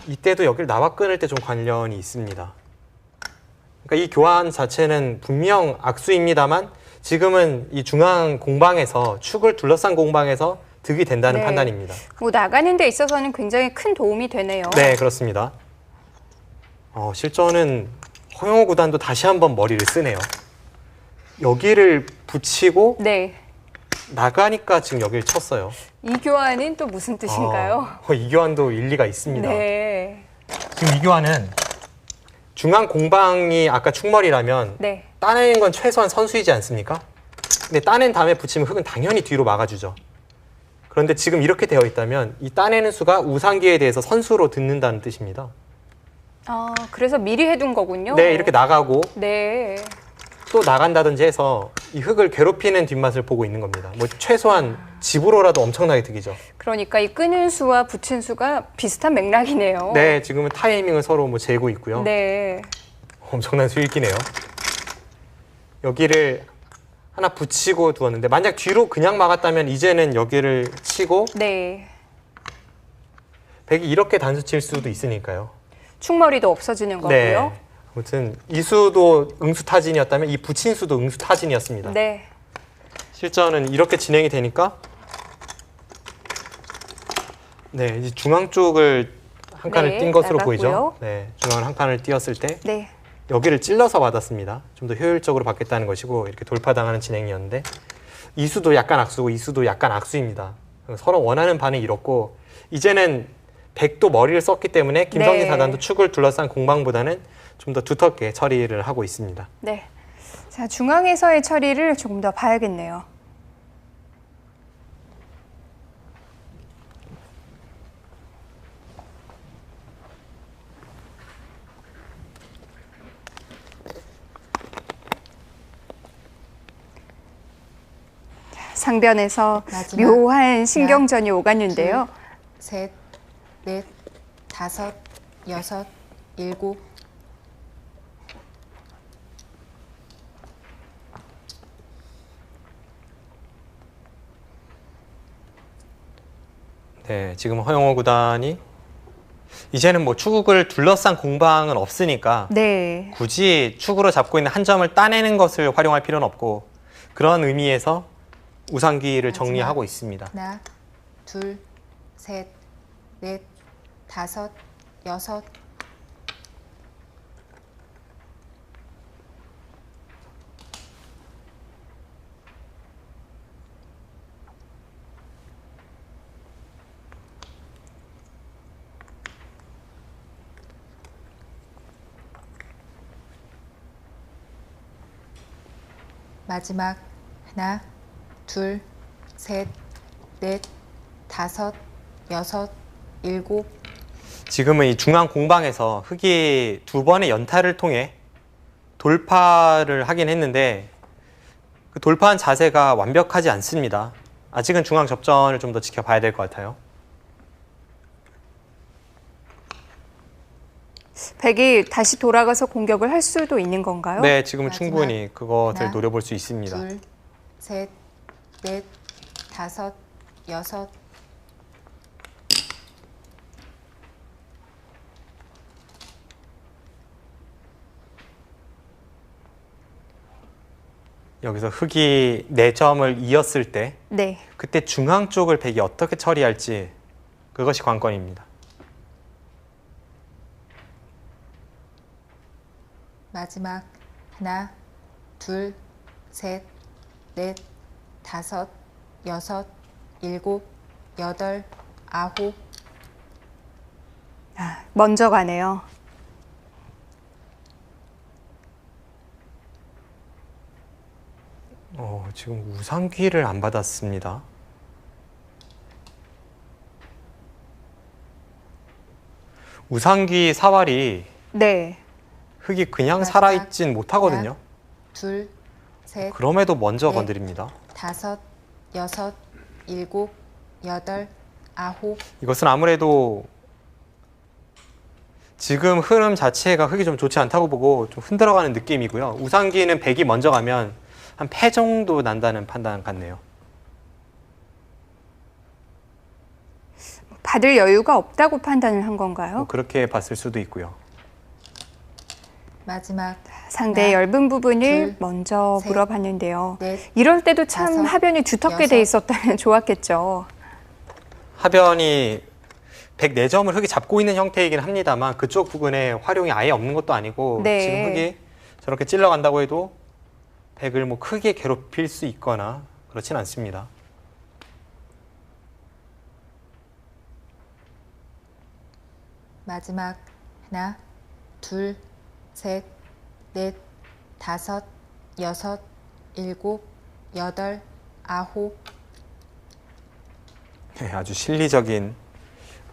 이때도 여기를 나와 끊을 때 좀 관련이 있습니다. 그러니까 이 교환 자체는 분명 악수입니다만 지금은 이 중앙 공방에서 축을 둘러싼 공방에서 득이 된다는 네. 판단입니다. 뭐 나가는 데 있어서는 굉장히 큰 도움이 되네요. 네, 그렇습니다. 실전은 허영호 구단도 다시 한번 머리를 쓰네요. 여기를 붙이고 네. 나가니까 지금 여기를 쳤어요. 이 교환은 또 무슨 뜻인가요? 이 교환도 일리가 있습니다. 네. 지금 이 교환은 중앙 공방이 아까 축머리라면 네. 따내는 건 최소한 선수이지 않습니까? 근데 따낸 다음에 붙이면 흙은 당연히 뒤로 막아주죠. 그런데 지금 이렇게 되어 있다면 이 따내는 수가 우상기에 대해서 선수로 듣는다는 뜻입니다. 아, 그래서 미리 해둔 거군요. 네, 이렇게 나가고 네. 또 나간다든지 해서 이 흙을 괴롭히는 뒷맛을 보고 있는 겁니다. 뭐 최소한 집으로라도 엄청나게 득이죠. 그러니까 이 끄는 수와 붙인 수가 비슷한 맥락이네요. 네, 지금은 타이밍을 서로 뭐 재고 있고요. 네. 엄청난 수익이네요. 여기를 하나 붙이고 두었는데 만약 뒤로 그냥 막았다면 이제는 여기를 치고 네. 백이 이렇게 단수 칠 수도 있으니까요. 축머리도 없어지는 거고요. 아무튼 이 수도 응수타진이었다면 이 붙인 수도 응수타진이었습니다. 네. 실전은 이렇게 진행이 되니까 네, 이제 중앙 쪽을 한 칸을 네, 띈 것으로 나갔고요. 보이죠. 네, 중앙을 한 칸을 띄었을 때 네. 여기를 찔러서 받았습니다. 좀 더 효율적으로 받겠다는 것이고 이렇게 돌파당하는 진행이었는데 이 수도 약간 악수고 이 수도 약간 악수입니다. 서로 원하는 반응이 이렇고 이제는 백도 머리를 썼기 때문에 김성진 네. 사단도 축을 둘러싼 공방보다는 좀 더 두텁게 처리를 하고 있습니다. 네. 자, 중앙에서의 처리를 조금 더 봐야겠네요. 상변에서 마지막. 묘한 신경전이 오갔는데요. 셋, 넷, 다섯, 여섯, 일곱. 네, 지금 허영호 구단이 이제는 뭐 축을 둘러싼 공방은 없으니까 네. 굳이 축으로 잡고 있는 한 점을 따내는 것을 활용할 필요는 없고 그런 의미에서 우상기를 마지막. 정리하고 있습니다. 하나, 둘, 셋, 넷, 다섯, 여섯. 마지막 하나, 둘, 셋, 넷, 다섯, 여섯, 일곱. 지금은 이 중앙 공방에서 흙이 두 번의 연타를 통해 돌파를 하긴 했는데 그 돌파한 자세가 완벽하지 않습니다. 아직은 중앙 접전을 좀 더 지켜봐야 될 것 같아요. 백이 다시 돌아가서 공격을 할 수도 있는 건가요? 네, 지금은 마지막. 충분히 그것을 하나, 노려볼 수 있습니다. 둘, 셋, 넷, 다섯, 여섯. 여기서 흑이 4점을 이었을 때 네. 그때 중앙 쪽을 백이 어떻게 처리할지 그것이 관건입니다. 마지막 하나, 둘, 셋, 넷, 다섯, 여섯, 일곱, 여덟, 아홉. 먼저 가네요. 지금 우상귀를 안 받았습니다. 우상귀 사활이 네. 흑이 그냥 마지막. 살아있진 못하거든요. 둘, 셋, 그럼에도 먼저 네. 건드립니다. 다섯, 여섯, 일곱, 여덟, 아홉. 이것은 아무래도 지금 흐름 자체가 흑이 좀 좋지 않다고 보고 좀 흔들어가는 느낌이고요. 우상귀는 백이 먼저 가면 한 패 정도 난다는 판단 같네요. 받을 여유가 없다고 판단을 한 건가요? 그렇게 봤을 수도 있고요. 마지막 상대의 하나, 넓은 부분을 둘, 먼저 셋, 물어봤는데요. 넷, 이럴 때도 참 다섯, 하변이 두텁게 여섯. 돼 있었다면 좋았겠죠. 하변이 104점을 흑이 잡고 있는 형태이긴 합니다만 그쪽 부분에 활용이 아예 없는 것도 아니고 네. 지금 흑이 저렇게 찔러간다고 해도 백을 뭐 크게 괴롭힐 수 있거나 그렇진 않습니다. 마지막 하나, 둘, 셋, 넷, 다섯, 여섯, 일곱, 여덟, 아홉. 네, 아주 실리적인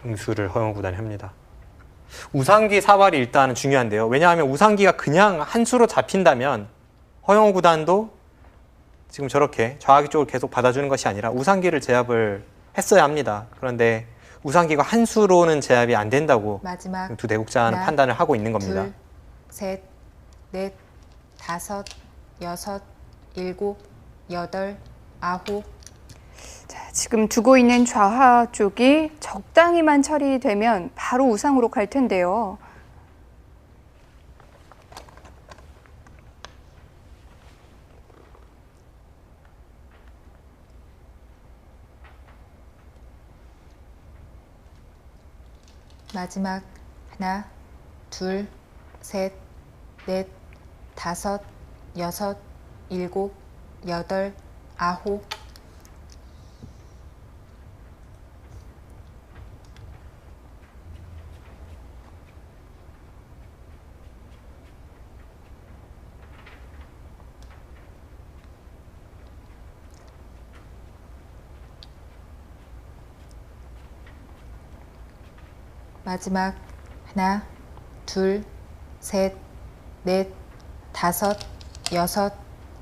응수를 허영우 구단이 합니다. 우상귀 사발이 일단은 중요한데요. 왜냐하면 우상귀가 그냥 한 수로 잡힌다면 허영우 구단도 지금 저렇게 좌악이 쪽을 계속 받아주는 것이 아니라 우상귀를 제압을 했어야 합니다. 그런데 우상귀가 한 수로는 제압이 안 된다고 마지막 두 대국자는 하나, 판단을 하고 있는 겁니다. 둘, 셋, 넷, 다섯, 여섯, 일곱, 여덟, 아홉. 자, 지금 두고 있는 좌하 쪽이 적당히만 처리되면 바로 우상으로 갈 텐데요. 마지막 하나, 둘, 셋, 넷, 다섯, 여섯, 일곱, 여덟, 아홉. 마지막 하나, 둘, 셋, 넷, 다섯, 여섯,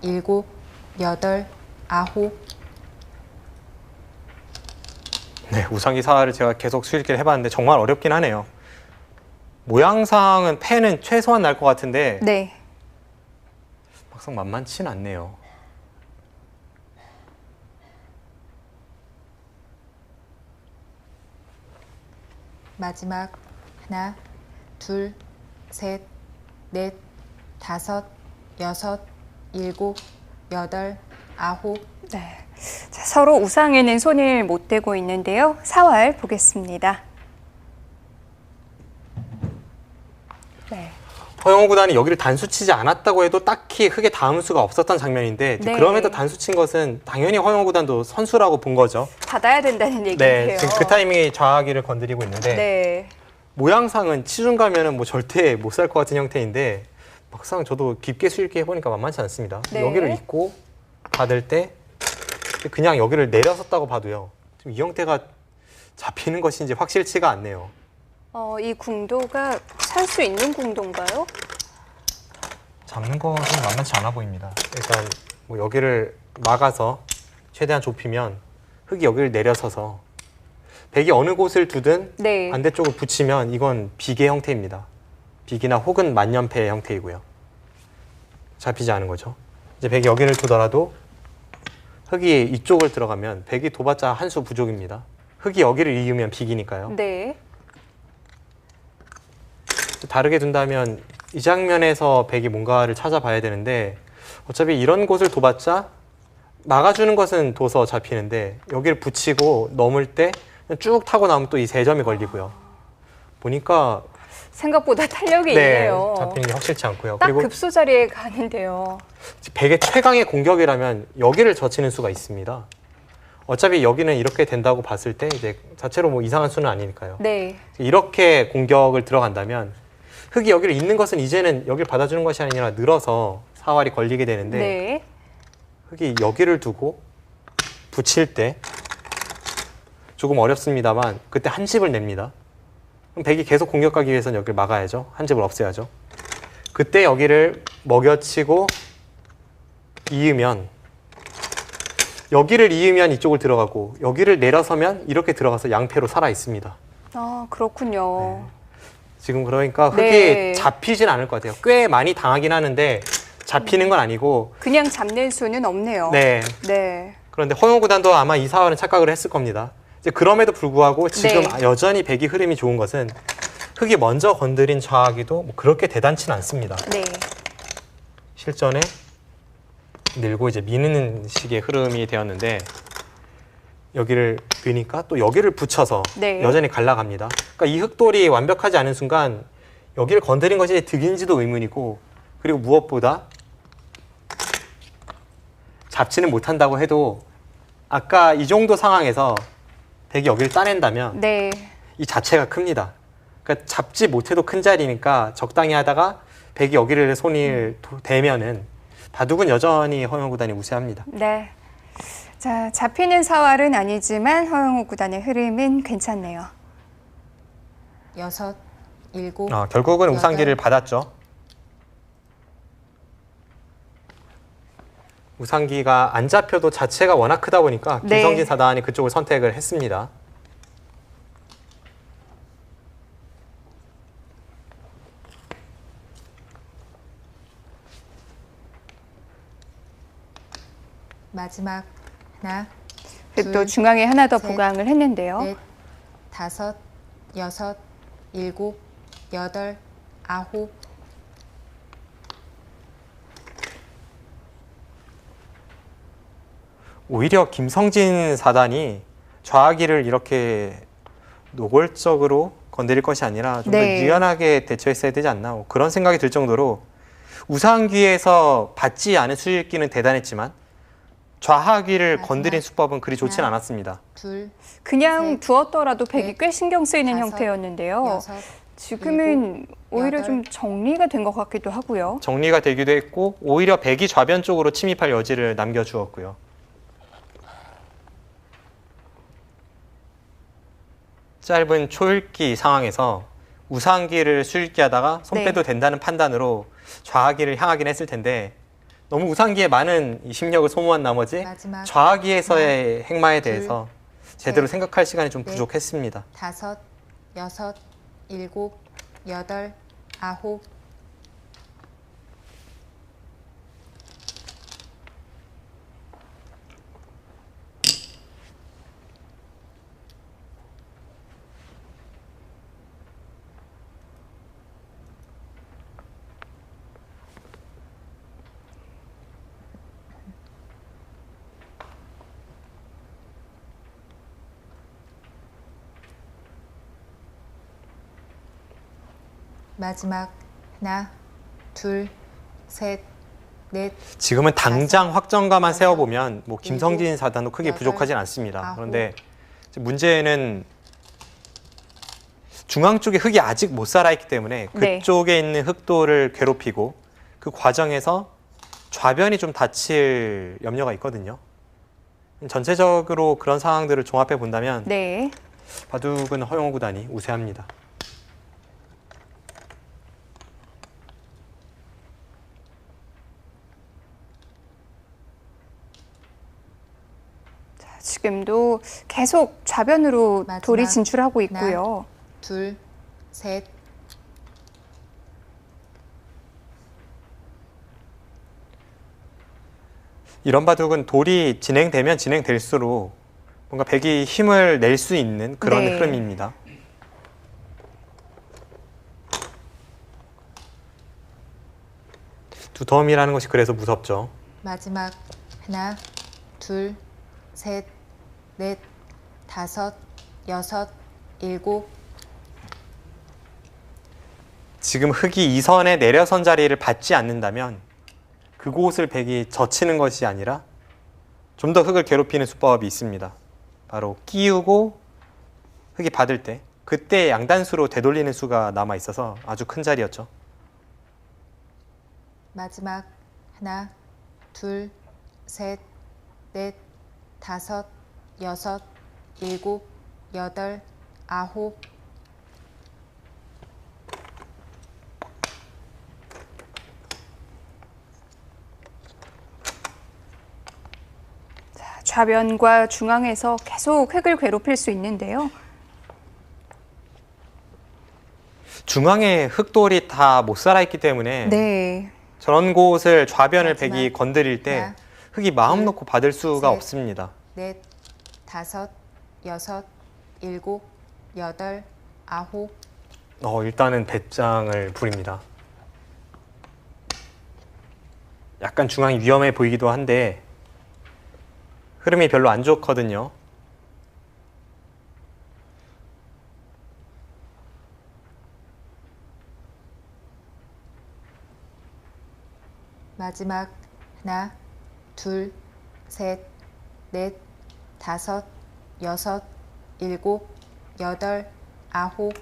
일곱, 여덟, 아홉. 네, 우상귀 사활을 제가 계속 수익기를 해봤는데 정말 어렵긴 하네요. 모양상은 패는 최소한 날 것 같은데 네. 막상 만만치는 않네요. 마지막 하나, 둘, 셋, 넷, 다섯, 여섯, 일곱, 여덟, 아홉. 네. 자, 서로 우상에는 손을 못 대고 있는데요. 사활 보겠습니다. 네. 허영우 구단이 여기를 단수 치지 않았다고 해도 딱히 흑의 다음 수가 없었던 장면인데 네. 그럼에도 단수 친 것은 당연히 허영우 구단도 선수라고 본 거죠. 받아야 된다는 네, 얘기예요. 지금 그 타이밍에 좌하기를 건드리고 있는데 네. 모양상은 치중 가면은 뭐 절대 못 살 것 같은 형태인데 막상 저도 깊게 수익기 해보니까 만만치 않습니다. 네. 여기를 잇고 받을 때 그냥 여기를 내려섰다고 봐도요. 지금 이 형태가 잡히는 것인지 확실치가 않네요. 이 궁도가 살 수 있는 궁도인가요? 잡는 것은 만만치 않아 보입니다. 일단 뭐 여기를 막아서 최대한 좁히면 흑이 여기를 내려서서 백이 어느 곳을 두든 네. 반대쪽을 붙이면 이건 비계 형태입니다. 비기나 혹은 만연패의 형태이고요. 잡히지 않은 거죠. 이제 백이 여기를 두더라도 흑이 이쪽을 들어가면 백이 둬봤자 한 수 부족입니다. 흑이 여기를 이으면 비기니까요. 네. 다르게 둔다면 이 장면에서 백이 뭔가를 찾아봐야 되는데 어차피 이런 곳을 둬봤자 막아주는 것은 둬서 잡히는데 여기를 붙이고 넘을 때 쭉 타고 나오면 또 이 세 점이 걸리고요. 보니까 생각보다 탄력이 네, 있네요. 잡히는 게 확실치 않고요. 딱 그리고 급소 자리에 가는데요. 백의 최강의 공격이라면 여기를 젖히는 수가 있습니다. 어차피 여기는 이렇게 된다고 봤을 때 이제 자체로 뭐 이상한 수는 아니니까요. 네. 이렇게 공격을 들어간다면 흑이 여기를 잇는 것은 이제는 여기를 받아주는 것이 아니라 늘어서 사활이 걸리게 되는데 네. 흑이 여기를 두고 붙일 때 조금 어렵습니다만 그때 한 집을 냅니다. 그럼 백이 계속 공격하기 위해서는 여기를 막아야죠. 한 집을 없애야죠. 그때 여기를 먹여치고 이으면 여기를 이으면 이쪽을 들어가고 여기를 내려서면 이렇게 들어가서 양패로 살아 있습니다. 아, 그렇군요. 지금 그러니까 흑이 네. 잡히진 않을 것 같아요. 꽤 많이 당하긴 하는데 잡히는 건 아니고 그냥 잡는 수는 없네요. 네. 네. 그런데 허용호 구단도 아마 이 사활은 착각을 했을 겁니다. 이제 그럼에도 불구하고 지금 네. 여전히 백이 흐름이 좋은 것은 흑이 먼저 건드린 좌하기도 뭐 그렇게 대단치는 않습니다. 네. 실전에 밀고 이제 미는 식의 흐름이 되었는데 여기를 미니까 또 여기를 붙여서 네. 여전히 갈라갑니다. 그러니까 이 흑돌이 완벽하지 않은 순간 여기를 건드린 것이 득인지도 의문이고 그리고 무엇보다 잡지는 못한다고 해도 아까 이 정도 상황에서 백이 여기를 따낸다면 네. 이 자체가 큽니다. 그러니까 잡지 못해도 큰 자리니까 적당히 하다가 백이 여기를 손을 대면은 바둑은 여전히 허용호 구단이 우세합니다. 네. 자, 잡히는 사활은 아니지만 허용호 구단의 흐름은 괜찮네요. 6, 7, 결국은 여덟. 우상기를 받았죠. 우상기가 안 잡혀도 자체가 워낙 크다 보니까 네. 김성진 사단이 그쪽을 선택을 했습니다. 마지막 하나, 또 둘, 중앙에 하나 더 셋, 보강을 했는데요. 넷, 5, 6, 7, 8, 9. 오히려 김성진 사단이 좌하기를 이렇게 노골적으로 건드릴 것이 아니라 좀 더 네. 유연하게 대처했어야 되지 않나 그런 생각이 들 정도로 우상기에서 받지 않은 수익기는 대단했지만 좌하기를 마지막. 건드린 수법은 그리 좋진 하나. 않았습니다. 둘, 그냥 셋, 두었더라도 백이 넷, 꽤 신경 쓰이는 다섯, 형태였는데요. 6, 지금은 오히려 여덟. 좀 정리가 된 것 같기도 하고요. 정리가 되기도 했고 오히려 백이 좌변 쪽으로 침입할 여지를 남겨주었고요. 짧은 초읽기 상황에서 우상기를 수읽기하다가 손 네. 빼도 된다는 판단으로 좌하기를 향하긴 했을 텐데 너무 우상기에 많은 이 심력을 소모한 나머지 마지막 좌하기에서의 행마에 둘, 대해서 제대로 셋, 생각할 시간이 좀 넷. 부족했습니다. 5, 6, 7, 8, 9. 마지막 하나, 둘, 셋, 넷, 지금은 당장 확정가만 여섯, 세워보면 뭐 김성진 일곱, 사단도 크게 여덟, 부족하진 않습니다. 아홉. 그런데 이제 문제는 중앙 쪽에 흑이 아직 못 살아있기 때문에 네. 그쪽에 있는 흑도를 괴롭히고 그 과정에서 좌변이 좀 다칠 염려가 있거든요. 전체적으로 그런 상황들을 종합해 본다면 네. 바둑은 허용호 구단이 우세합니다. 지금도 계속 좌변으로 마지막 돌이 진출하고 하나. 있고요. 둘, 셋, 이런 바둑은 돌이 진행되면 진행될수록 뭔가 백이 힘을 낼 수 있는 그런 네. 흐름입니다. 두터움이라는 것이 그래서 무섭죠. 마지막 하나, 둘, 셋, 넷, 다섯, 여섯, 일곱. 지금 흑이 2선의 내려선 자리를 받지 않는다면 그곳을 백이 젖히는 것이 아니라 좀 더 흑을 괴롭히는 수법이 있습니다. 바로 끼우고 흑이 받을 때 그때 양단수로 되돌리는 수가 남아 있어서 아주 큰 자리였죠. 마지막 하나, 둘, 셋, 넷, 다섯, 여섯, 일곱, 여덟, 아홉. 좌변과 중앙에서 계속 흑을 괴롭힐 수 있는데요. 중앙에 흑돌이 다 못 살아있기 때문에 네. 저런 곳을 좌변을 마지막 백이 건드릴 때 하나, 흑이 마음 둘, 놓고 받을 수가 셋. 없습니다. 넷, 다섯, 여섯, 일곱, 여덟, 아홉. 일단은 배짱을 부립니다. 약간 중앙이 위험해 보이기도 한데 흐름이 별로 안 좋거든요. 마지막 하나, 둘, 셋, 넷, 다섯, 여섯, 일곱, 여덟, 아홉.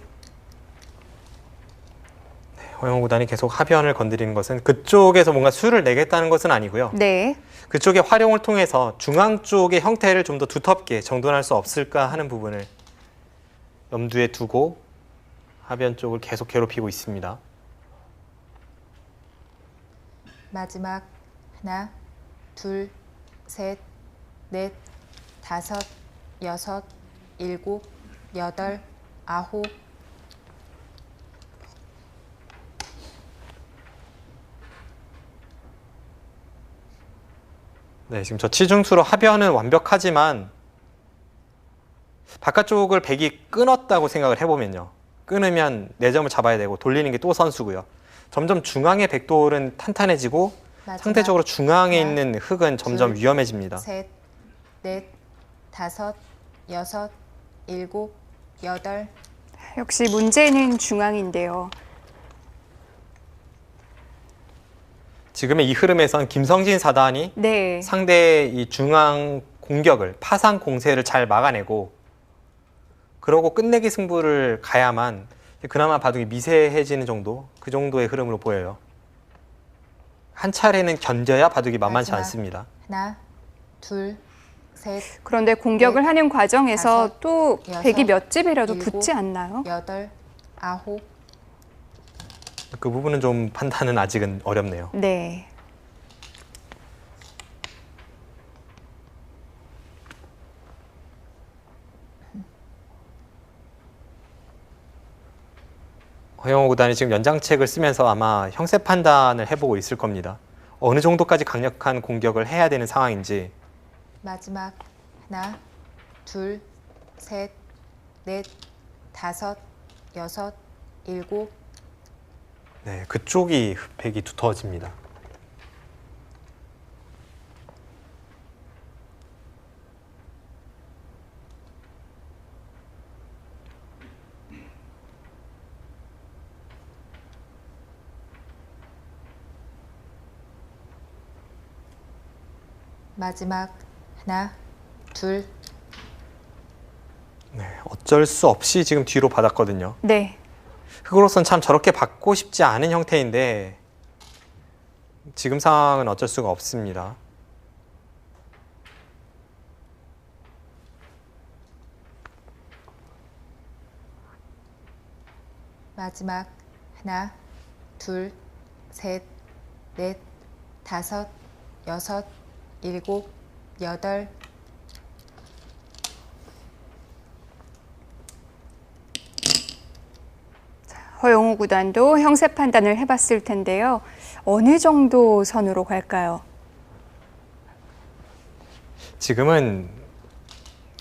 허영우 구단이 계속 하변을 건드리는 것은 그쪽에서 뭔가 수를 내겠다는 것은 아니고요. 네. 그쪽의 활용을 통해서 중앙 쪽의 형태를 좀 더 두텁게 정돈할 수 없을까 하는 부분을 염두에 두고 하변 쪽을 계속 괴롭히고 있습니다. 마지막 하나, 둘, 셋, 넷, 다섯, 여섯, 일곱, 여덟, 아홉. 네, 지금 저 치중수로 하변은 완벽하지만 바깥쪽을 백이 끊었다고 생각을 해보면요. 끊으면 4점을 잡아야 되고 돌리는 게 또 선수고요. 점점 중앙의 백돌은 탄탄해지고 마지막 상대적으로 중앙에 하나, 있는 흑은 점점 둘, 위험해집니다. 셋, 넷, 다섯, 여섯, 일곱, 여덟. 역시 문제는 중앙인데요. 지금의 이 흐름에선 김성진 사단이 네. 상대의 이 중앙 공격을 파상 공세를 잘 막아내고 그러고 끝내기 승부를 가야만 그나마 바둑이 미세해지는 정도, 그 정도의 흐름으로 보여요. 한 차례는 견뎌야 바둑이 만만치 마지막. 않습니다. 하나, 둘, 셋, 그런데 공격을 넷, 하는 과정에서 다섯, 또 여섯, 백이 몇 집이라도 일곱, 붙지 않나요? 여덟, 아홉. 그 부분은 좀 판단은 아직은 어렵네요. 네. 허영호 구단이 지금 연장책을 쓰면서 아마 형세 판단을 해보고 있을 겁니다. 어느 정도까지 강력한 공격을 해야 되는 상황인지. 마지막 하나, 둘, 셋, 넷, 다섯, 여섯, 일곱. 네, 그쪽이 백이 두터워집니다. 마지막 하나, 둘. 네, 어쩔 수 없이 지금 뒤로 받았거든요. 네. 흑으로선 참 저렇게 받고 싶지 않은 형태인데 지금 상황은 어쩔 수가 없습니다. 마지막 하나, 둘, 셋, 넷, 다섯, 여섯, 일곱, 여덟. 허영우 구단도 형세 판단을 해봤을 텐데요. 어느 정도 선으로 갈까요? 지금은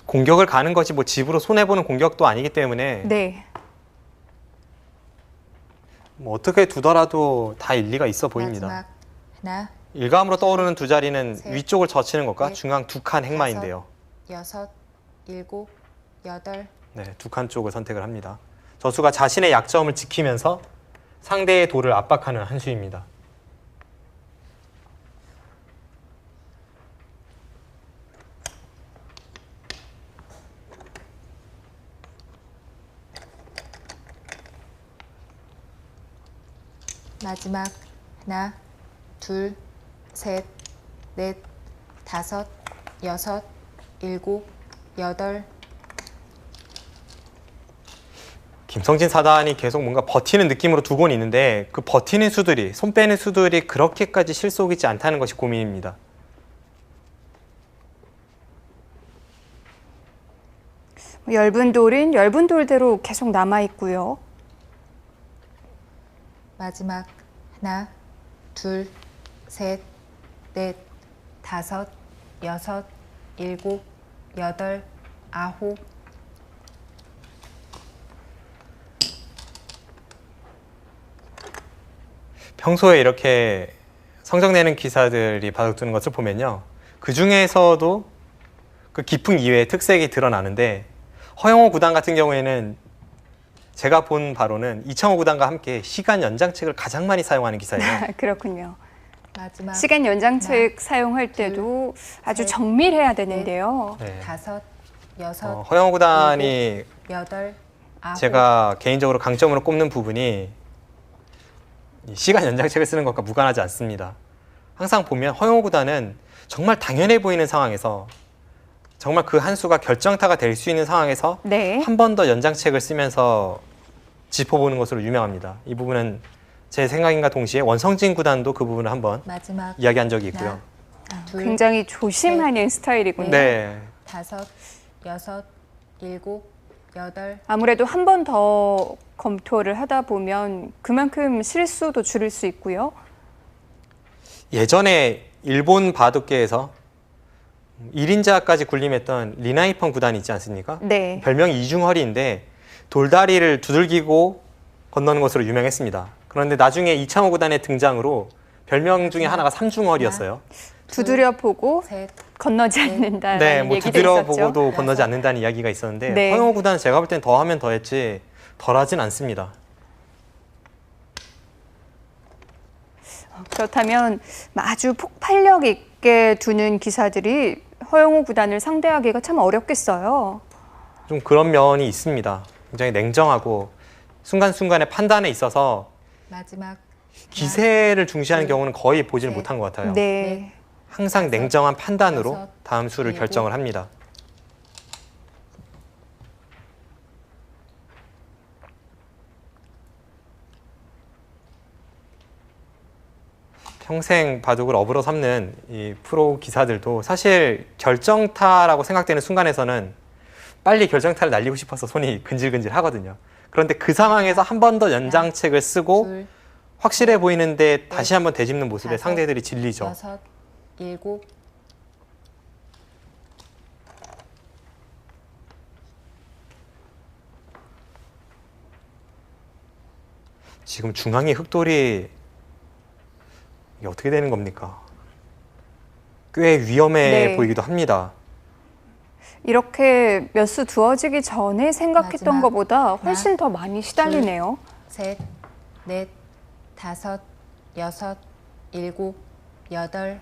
공격을 가는 것이 뭐 집으로 손해보는 공격도 아니기 때문에 네. 뭐 어떻게 두더라도 다 일리가 있어 보입니다. 마지막 하나, 일감으로 떠오르는 두 자리는 셋, 위쪽을 젖히는 것과 넷, 중앙 두 칸 행마인데요. 여섯, 일곱, 여덟. 네, 두 칸 쪽을 선택을 합니다. 저수가 자신의 약점을 지키면서 상대의 돌을 압박하는 한 수입니다. 마지막 하나, 둘, 셋, 넷, 다섯, 여섯, 일곱, 여덟. 김성진 사단이 계속 뭔가 버티는 느낌으로 두고는 있는데 그 버티는 수들이, 손 빼는 수들이 그렇게까지 실속이지 않다는 것이 고민입니다. 엷은 돌은 엷은 돌대로 계속 남아 있고요. 마지막 하나, 둘, 셋, 넷, 다섯, 여섯, 일곱, 여덟, 아홉. 평소에 이렇게 성적내는 기사들이 바둑 두는 것을 보면요. 그 중에서도 그 깊은 이외의 특색이 드러나는데 허영호 구단 같은 경우에는 제가 본 바로는 이창호 구단과 함께 시간 연장책을 가장 많이 사용하는 기사예요. 그렇군요. 마지막 시간 연장책 사용할 때도 아주 셋, 정밀해야 되는데요. 네. 다섯, 여섯, 허영호 구단이 여덟, 아홉. 제가 개인적으로 강점으로 꼽는 부분이 이 시간 연장책을 쓰는 것과 무관하지 않습니다. 항상 보면 허영호 구단은 정말 당연해 보이는 상황에서 정말 그 한 수가 결정타가 될 수 있는 상황에서 네. 한 번 더 연장책을 쓰면서 짚어보는 것으로 유명합니다. 이 부분은 제 생각인가 동시에 원성진 구단도 그 부분을 한번 마지막 이야기한 적이 있고요. 하나, 둘, 굉장히 조심하는 스타일이군요. 네, 다섯, 여섯, 일곱, 여덟. 아무래도 한 번 더 검토를 하다 보면 그만큼 실수도 줄일 수 있고요. 예전에 일본 바둑계에서 1인자까지 군림했던 리나이펑 구단이 있지 않습니까? 네. 별명이 이중허리인데 돌다리를 두들기고 건너는 것으로 유명했습니다. 그런데 나중에 이창호 구단의 등장으로 별명 중에 하나가 삼중허리였어요. 두드려 보고 셋, 건너지 네. 않는다는 네, 뭐 얘기도 두드려 있었죠. 보고도 건너지 않는다는 이야기가 있었는데 네. 허영호 구단은 제가 볼 땐 더하면 더했지 덜하진 않습니다. 그렇다면 아주 폭발력 있게 두는 기사들이 허영호 구단을 상대하기가 참 어렵겠어요. 좀 그런 면이 있습니다. 굉장히 냉정하고 순간순간의 판단에 있어서 마지막 기세를 중시하는 둘, 경우는 거의 보지를 셋. 못한 것 같아요. 네. 항상 냉정한 판단으로 여섯, 다음 수를 일곱. 결정을 합니다. 평생 바둑을 업으로 삼는 이 프로 기사들도 사실 결정타라고 생각되는 순간에서는 빨리 결정타를 날리고 싶어서 손이 근질근질 하거든요. 그런데 그 상황에서 한 번 더 연장책을 쓰고 둘, 확실해 보이는데 다시 한번 되짚는 모습에 다섯, 상대들이 질리죠. 여섯, 일곱. 지금 중앙의 흑돌이 이게 어떻게 되는 겁니까? 꽤 위험해 네. 보이기도 합니다. 이렇게 몇 수 두어지기 전에 생각했던 마지막 것보다 훨씬 더 많이 시달리네요. 셋, 넷, 다섯, 여섯, 일곱, 여덟.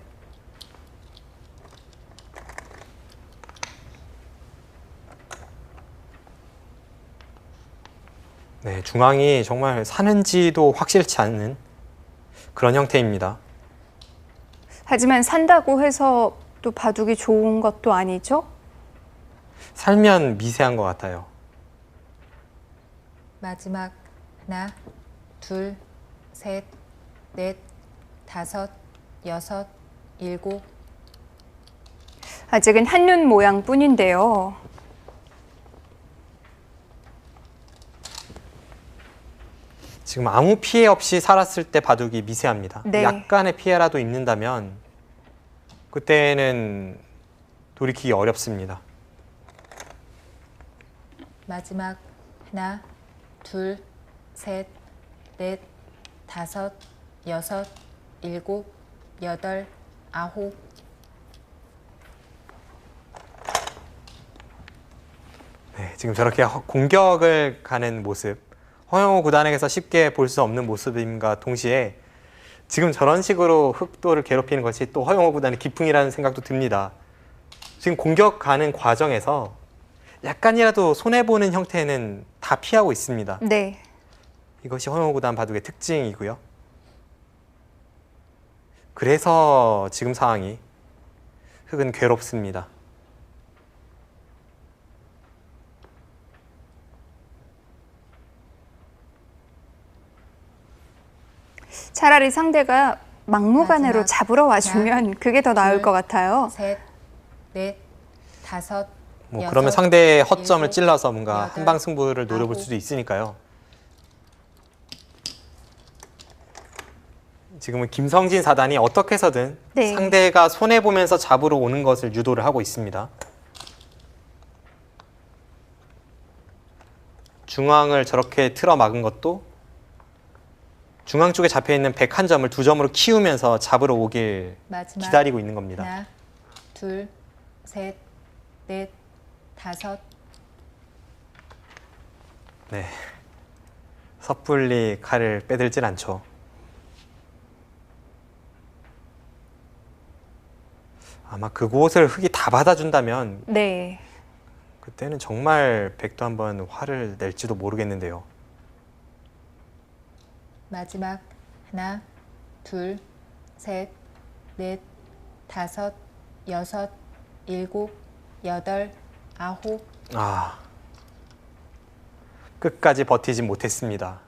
네, 중앙이 정말 사는지도 확실치 않은 그런 형태입니다. 하지만 산다고 해서 또 바둑이 좋은 것도 아니죠? 살면 미세한 것 같아요. 마지막 하나, 둘, 셋, 넷, 다섯, 여섯, 일곱. 아직은 한눈 모양뿐인데요. 지금 아무 피해 없이 살았을 때 바둑이 미세합니다. 네. 약간의 피해라도 입는다면 그때는 돌이키기 어렵습니다. 마지막 하나, 둘, 셋, 넷, 다섯, 여섯, 일곱, 여덟, 아홉. 네, 지금 저렇게 공격을 가는 모습, 허영우 구단에게서 쉽게 볼 수 없는 모습임과 동시에 지금 저런 식으로 흑도를 괴롭히는 것이 또 허영우 구단의 기풍이라는 생각도 듭니다. 지금 공격 가는 과정에서 약간이라도 손해보는 형태는 다 피하고 있습니다. 네. 이것이 허영우 구단 바둑의 특징이고요. 그래서 지금 상황이 흑은 괴롭습니다. 차라리 상대가 막무가내로 마지막 잡으러 와주면 그게 더 나을 둘, 것 같아요. 셋, 넷, 다섯, 뭐 여섯, 그러면 상대의 허점을 일곱, 찔러서 뭔가 여덟, 한방 승부를 노려볼 아홉. 수도 있으니까요. 지금은 김성진 사단이 어떻게 해서든 네. 상대가 손해보면서 잡으러 오는 것을 유도를 하고 있습니다. 중앙을 저렇게 틀어 막은 것도 중앙 쪽에 잡혀있는 101점을 2점으로 키우면서 잡으러 오길 마지막 기다리고 있는 겁니다. 하나, 둘, 셋, 넷, 다섯. 네, 섣불리 칼을 빼들진 않죠. 아마 그곳을 흑이 다 받아준다면 네. 그때는 정말 백도 한번 화를 낼지도 모르겠는데요. 마지막 하나, 둘, 셋, 넷, 다섯, 여섯, 일곱, 여덟, 아홉. 아, 끝까지 버티지 못했습니다.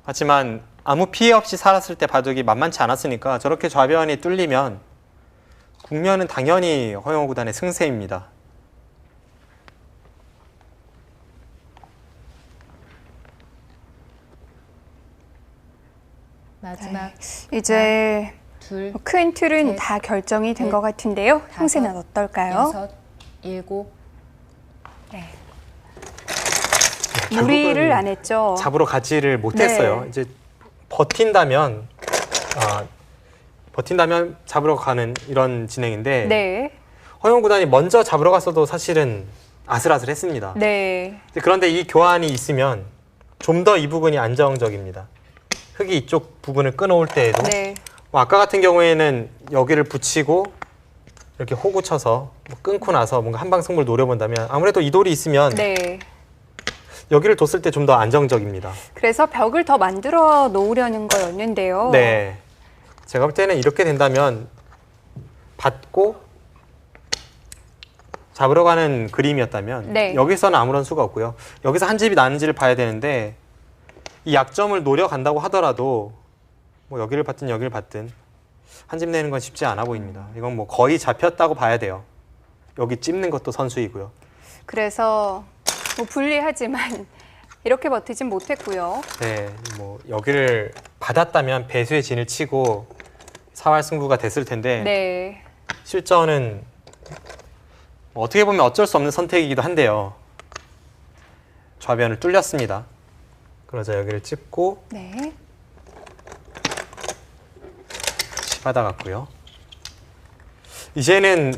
하지만 아무 피해 없이 살았을 때 바둑이 만만치 않았으니까 저렇게 좌변이 뚫리면 국면은 당연히 허영우 구단의 승세입니다. 마지막 이제 둘, 큰 틀은 셋, 다 결정이 된 넷, 것 같은데요. 다섯, 형세는 어떨까요? 여섯, 일곱. 네. 결국은 무리를 안 했죠. 잡으러 가지를 못했어요. 네. 이제 버틴다면 잡으러 가는 이런 진행인데 네. 허영우 구단이 먼저 잡으러 갔어도 사실은 아슬아슬했습니다. 네. 그런데 이 교환이 있으면 좀 더 이 부분이 안정적입니다. 흑이 이쪽 부분을 끊어올 때에도 네. 뭐 아까 같은 경우에는 여기를 붙이고 이렇게 호구 쳐서 뭐 끊고 나서 뭔가 한방 승부를 노려본다면 아무래도 이 돌이 있으면 네. 여기를 뒀을 때 좀 더 안정적입니다. 그래서 벽을 더 만들어 놓으려는 거였는데요. 네, 제가 볼 때는 이렇게 된다면 받고 잡으러 가는 그림이었다면 네. 여기서는 아무런 수가 없고요. 여기서 한 집이 나는지를 봐야 되는데 이 약점을 노려간다고 하더라도 뭐 여기를 받든 여기를 받든 한 집 내는 건 쉽지 않아 보입니다. 이건 뭐 거의 잡혔다고 봐야 돼요. 여기 찝는 것도 선수이고요. 그래서 뭐 불리하지만 이렇게 버티진 못했고요. 네, 뭐 여기를 받았다면 배수의 진을 치고 사활 승부가 됐을 텐데 네. 실전은 뭐 어떻게 보면 어쩔 수 없는 선택이기도 한데요. 좌변을 뚫렸습니다. 그러자 여기를 찝고 네. 받아갔고요. 이제는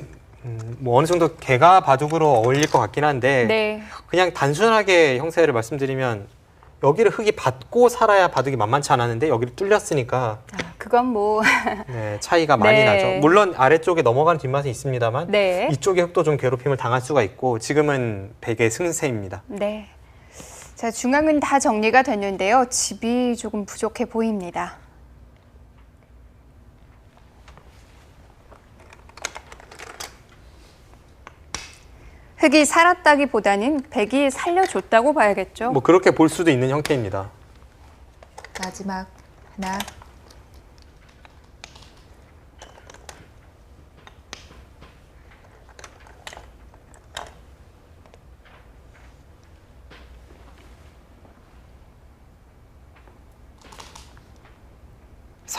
뭐 어느 정도 개가 바둑으로 어울릴 것 같긴 한데 네. 그냥 단순하게 형세를 말씀드리면 여기를 흑이 받고 살아야 바둑이 만만치 않았는데 여기를 뚫렸으니까 그건 뭐 네, 차이가 많이 네. 나죠. 물론 아래쪽에 넘어가는 뒷맛은 있습니다만 네. 이쪽의 흑도 좀 괴롭힘을 당할 수가 있고 지금은 백의 승세입니다. 네. 자, 중앙은 다 정리가 됐는데요. 집이 조금 부족해 보입니다. 흑이 살았다기보다는 백이 살려줬다고 봐야겠죠. 뭐 그렇게 볼 수도 있는 형태입니다. 마지막 하나,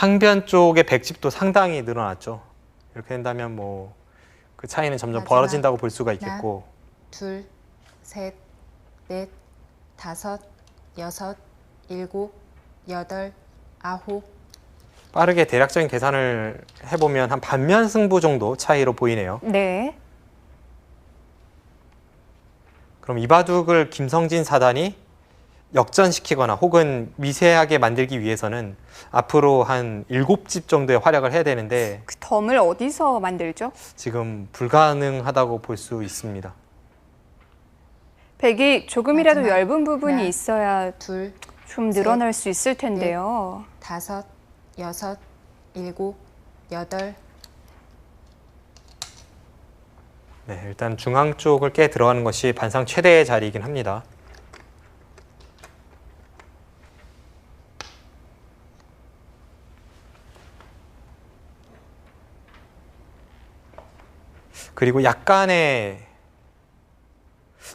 상변 쪽의 백집도 상당히 늘어났죠. 이렇게 된다면 뭐 그 차이는 점점 마지막. 벌어진다고 볼 수가 있겠고. 둘, 셋, 넷, 다섯, 여섯, 일곱, 여덟, 아홉. 빠르게 대략적인 계산을 해보면 한 반면 승부 정도 차이로 보이네요. 네. 그럼 이 바둑을 김성진 사단이 역전시키거나 혹은 미세하게 만들기 위해서는 앞으로 한 7집 정도의 활약을 해야 되는데 그 덤을 어디서 만들죠? 지금 불가능하다고 볼 수 있습니다. 백이 조금이라도 마지막. 얇은 부분이 하나, 있어야 둘, 좀 늘어날 수 있을 텐데요. 다섯, 여섯, 일곱, 여덟. 네, 일단 중앙 쪽을 깨 들어가는 것이 반상 최대의 자리이긴 합니다. 그리고 약간의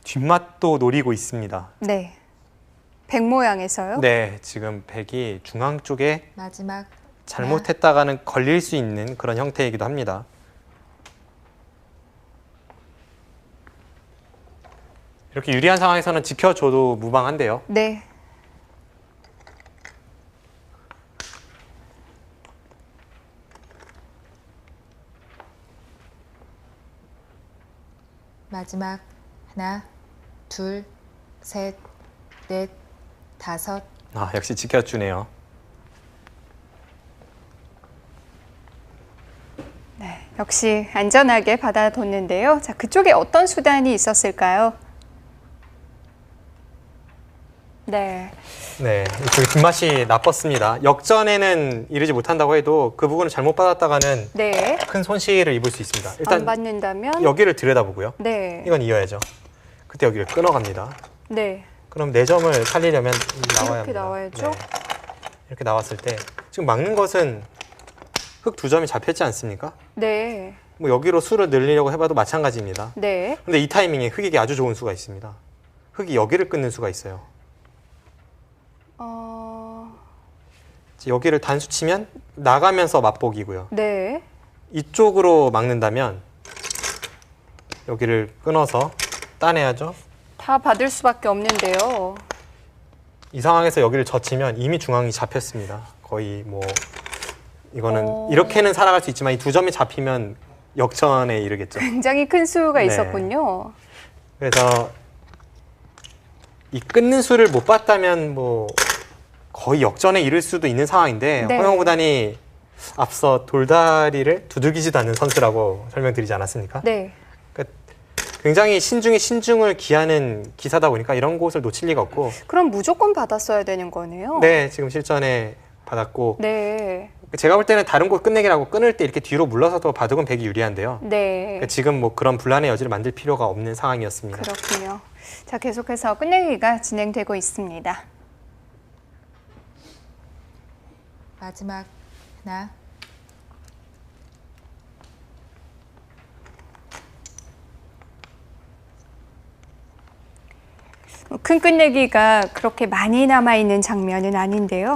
뒷맛도 노리고 있습니다. 네. 백 모양에서요? 네, 지금 백이 중앙 쪽에 마지막. 잘못했다가는 걸릴 수 있는 그런 형태이기도 합니다. 이렇게 유리한 상황에서는 지켜줘도 무방한데요. 네. 마지막. 하나, 둘, 셋, 넷, 다섯. 아, 역시 지켜주네요. 네. 역시 안전하게 받아뒀는데요. 자, 그쪽에 어떤 수단이 있었을까요? 네. 네, 이쪽에 뒷맛이 나빴습니다. 역전에는 이르지 못한다고 해도 그 부분을 잘못 받았다가는 네. 큰 손실을 입을 수 있습니다. 안 일단 받는다면 여기를 들여다보고요. 네. 이건 이어야죠. 그때 여기를 끊어갑니다. 네. 그럼 4점을 살리려면 나와야 이렇게 합니다. 나와야죠. 네. 이렇게 나왔을 때 지금 막는 것은 흙 2점이 잡혔지 않습니까? 네. 뭐 여기로 수를 늘리려고 해봐도 마찬가지입니다. 네. 근데 이 타이밍에 흙에게 아주 좋은 수가 있습니다. 흙이 여기를 끊는 수가 있어요. 여기를 단수 치면 나가면서 맞보기고요. 네. 이쪽으로 막는다면 여기를 끊어서 따내야죠. 다 받을 수밖에 없는데요. 이 상황에서 여기를 젖히면 이미 중앙이 잡혔습니다. 거의 뭐 이거는 오. 이렇게는 살아갈 수 있지만 이 2점이 잡히면 역전에 이르겠죠. 굉장히 큰 수가 네. 있었군요. 그래서 이 끊는 수를 못 봤다면 뭐 거의 역전에 이를 수도 있는 상황인데 네. 허영우 구단이 앞서 돌다리를 두들기지도 않는 선수라고 설명드리지 않았습니까? 네. 그러니까 굉장히 신중에 신중을 기하는 기사다 보니까 이런 곳을 놓칠 리가 없고 그럼 무조건 받았어야 되는 거네요. 네, 지금 실전에 받았고 네. 제가 볼 때는 다른 곳 끝내기라고 끊을 때 이렇게 뒤로 물러서도 바둑은 백이 유리한데요. 네. 그러니까 지금 뭐 그런 분란의 여지를 만들 필요가 없는 상황이었습니다. 그렇군요. 자, 계속해서 끝내기가 진행되고 있습니다. 마지막. 하나, 큰 끝내기가 그렇게 많이 남아있는 장면은 아닌데요.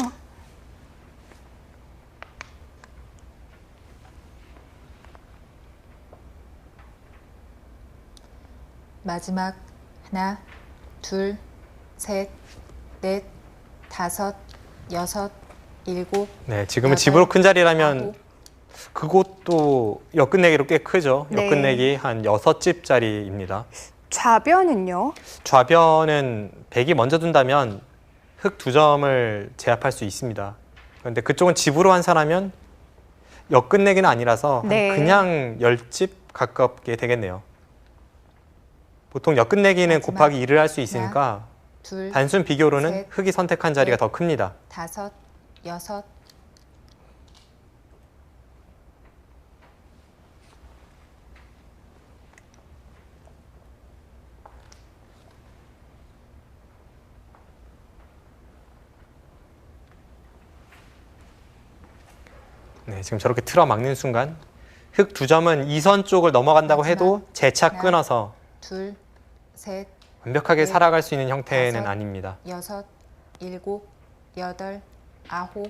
마지막. 하나, 둘, 셋, 넷, 다섯, 여섯, 일곱. 네, 지금은 여덟, 집으로 큰 자리라면 아홉. 그곳도 역끝내기로 꽤 크죠. 네. 역끝내기 한 6집짜리입니다. 좌변은요? 좌변은 백이 먼저 둔다면 흙 2점을 제압할 수 있습니다. 그런데 그쪽은 집으로 환산하면 역끝내기는 아니라서 한 네. 그냥 10집 가깝게 되겠네요. 보통 역끝내기는 마지막. 곱하기 2를 할 수 있으니까 둘, 단순 비교로는 셋, 흙이 선택한 자리가 넷. 더 큽니다. 다섯, 여섯. 네, 지금 저렇게 틀어 막는 순간 흙 2점은 2선 쪽을 넘어간다고 마지막. 해도 재차 하나. 끊어서 둘, 셋, 완벽하게 넷, 살아갈 수 있는 형태는 다섯. 아닙니다. 여섯, 일곱, 여덟, 아홉.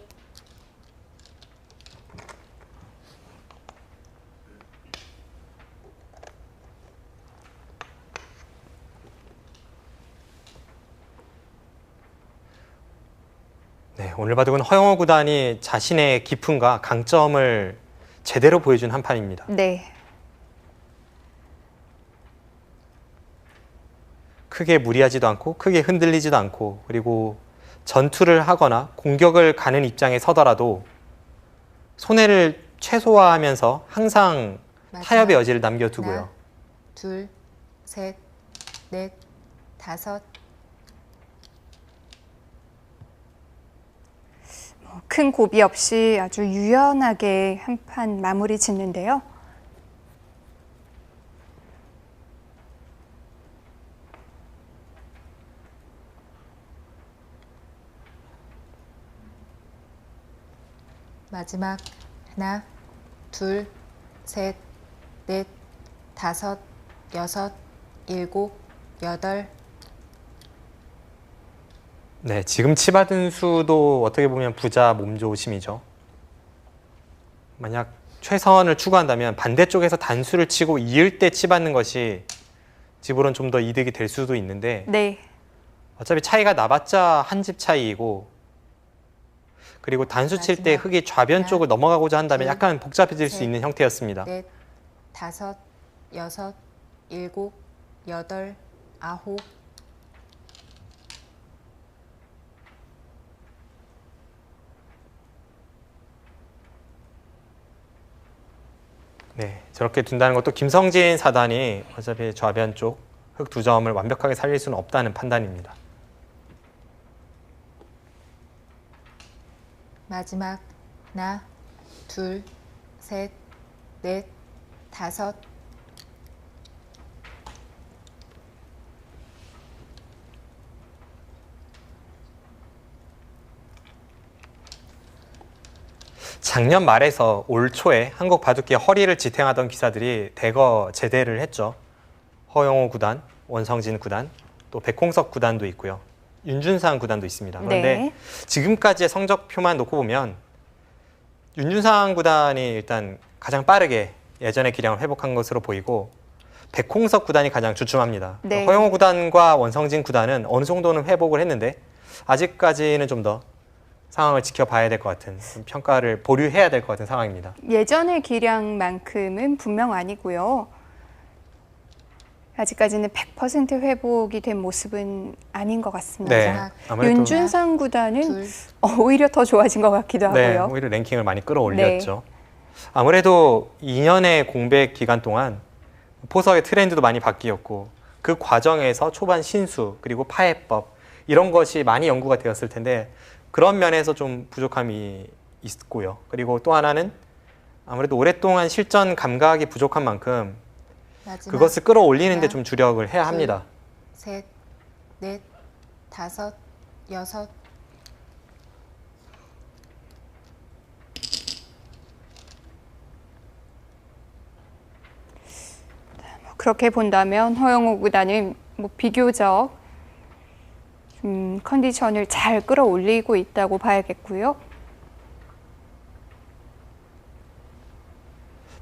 네, 오늘 바둑은 허영호 구단이 자신의 기품과 강점을 제대로 보여준 한 판입니다. 네. 크게 무리하지도 않고 크게 흔들리지도 않고 그리고 전투를 하거나 공격을 가는 입장에 서더라도 손해를 최소화하면서 항상 타협의 여지를 남겨두고요. 하나, 둘, 셋, 넷, 다섯. 큰 고비 없이 아주 유연하게 한 판 마무리 짓는데요. 마지막 하나, 둘, 셋, 넷, 다섯, 여섯, 일곱, 여덟. 네, 지금 치받은 수도 어떻게 보면 부자 몸조심이죠. 만약 최선을 추구한다면 반대쪽에서 단수를 치고 이을 때 치받는 것이 집으로는 좀 더 이득이 될 수도 있는데 네. 어차피 차이가 나봤자 한 집 차이이고 그리고 단수 칠 때 마지막 흙이 좌변 하나, 쪽을 넘어가고자 한다면 둘, 약간 복잡해질 수 셋, 있는 형태였습니다. 넷, 다섯, 여섯, 일곱, 여덟, 아홉. 네, 저렇게 둔다는 것도 김성진 사단이 어차피 좌변 쪽 흙 두 점을 완벽하게 살릴 수는 없다는 판단입니다. 마지막 하나, 둘, 셋, 넷, 다섯. 작년 말에서 올 초에 한국 바둑계 허리를 지탱하던 기사들이 대거 제대를 했죠. 허영호 구단, 원성진 구단, 또 백홍석 구단도 있고요. 윤준상 구단도 있습니다. 그런데 네. 지금까지의 성적표만 놓고 보면 윤준상 구단이 일단 가장 빠르게 예전의 기량을 회복한 것으로 보이고 백홍석 구단이 가장 주춤합니다. 네. 허영호 구단과 원성진 구단은 어느 정도는 회복을 했는데 아직까지는 좀 더 상황을 지켜봐야 될 것 같은 평가를 보류해야 될 것 같은 상황입니다. 예전의 기량만큼은 분명 아니고요. 아직까지는 100% 회복이 된 모습은 아닌 것 같습니다. 네, 아무래도 윤준상 구단은 둘, 오히려 더 좋아진 것 같기도 네, 하고요. 오히려 랭킹을 많이 끌어올렸죠. 아무래도 2년의 공백 기간 동안 포석의 트렌드도 많이 바뀌었고 그 과정에서 초반 신수 그리고 파해법 이런 것이 많이 연구가 되었을 텐데 그런 면에서 좀 부족함이 있고요. 그리고 또 하나는 아무래도 오랫동안 실전 감각이 부족한 만큼 마지막 그것을 끌어올리는 데 하나, 좀 주력을 해야 합니다. 셋, 넷, 다섯, 여섯. 그렇게 본다면 허영호 구단은 비교적 컨디션을 잘 끌어올리고 있다고 봐야겠고요.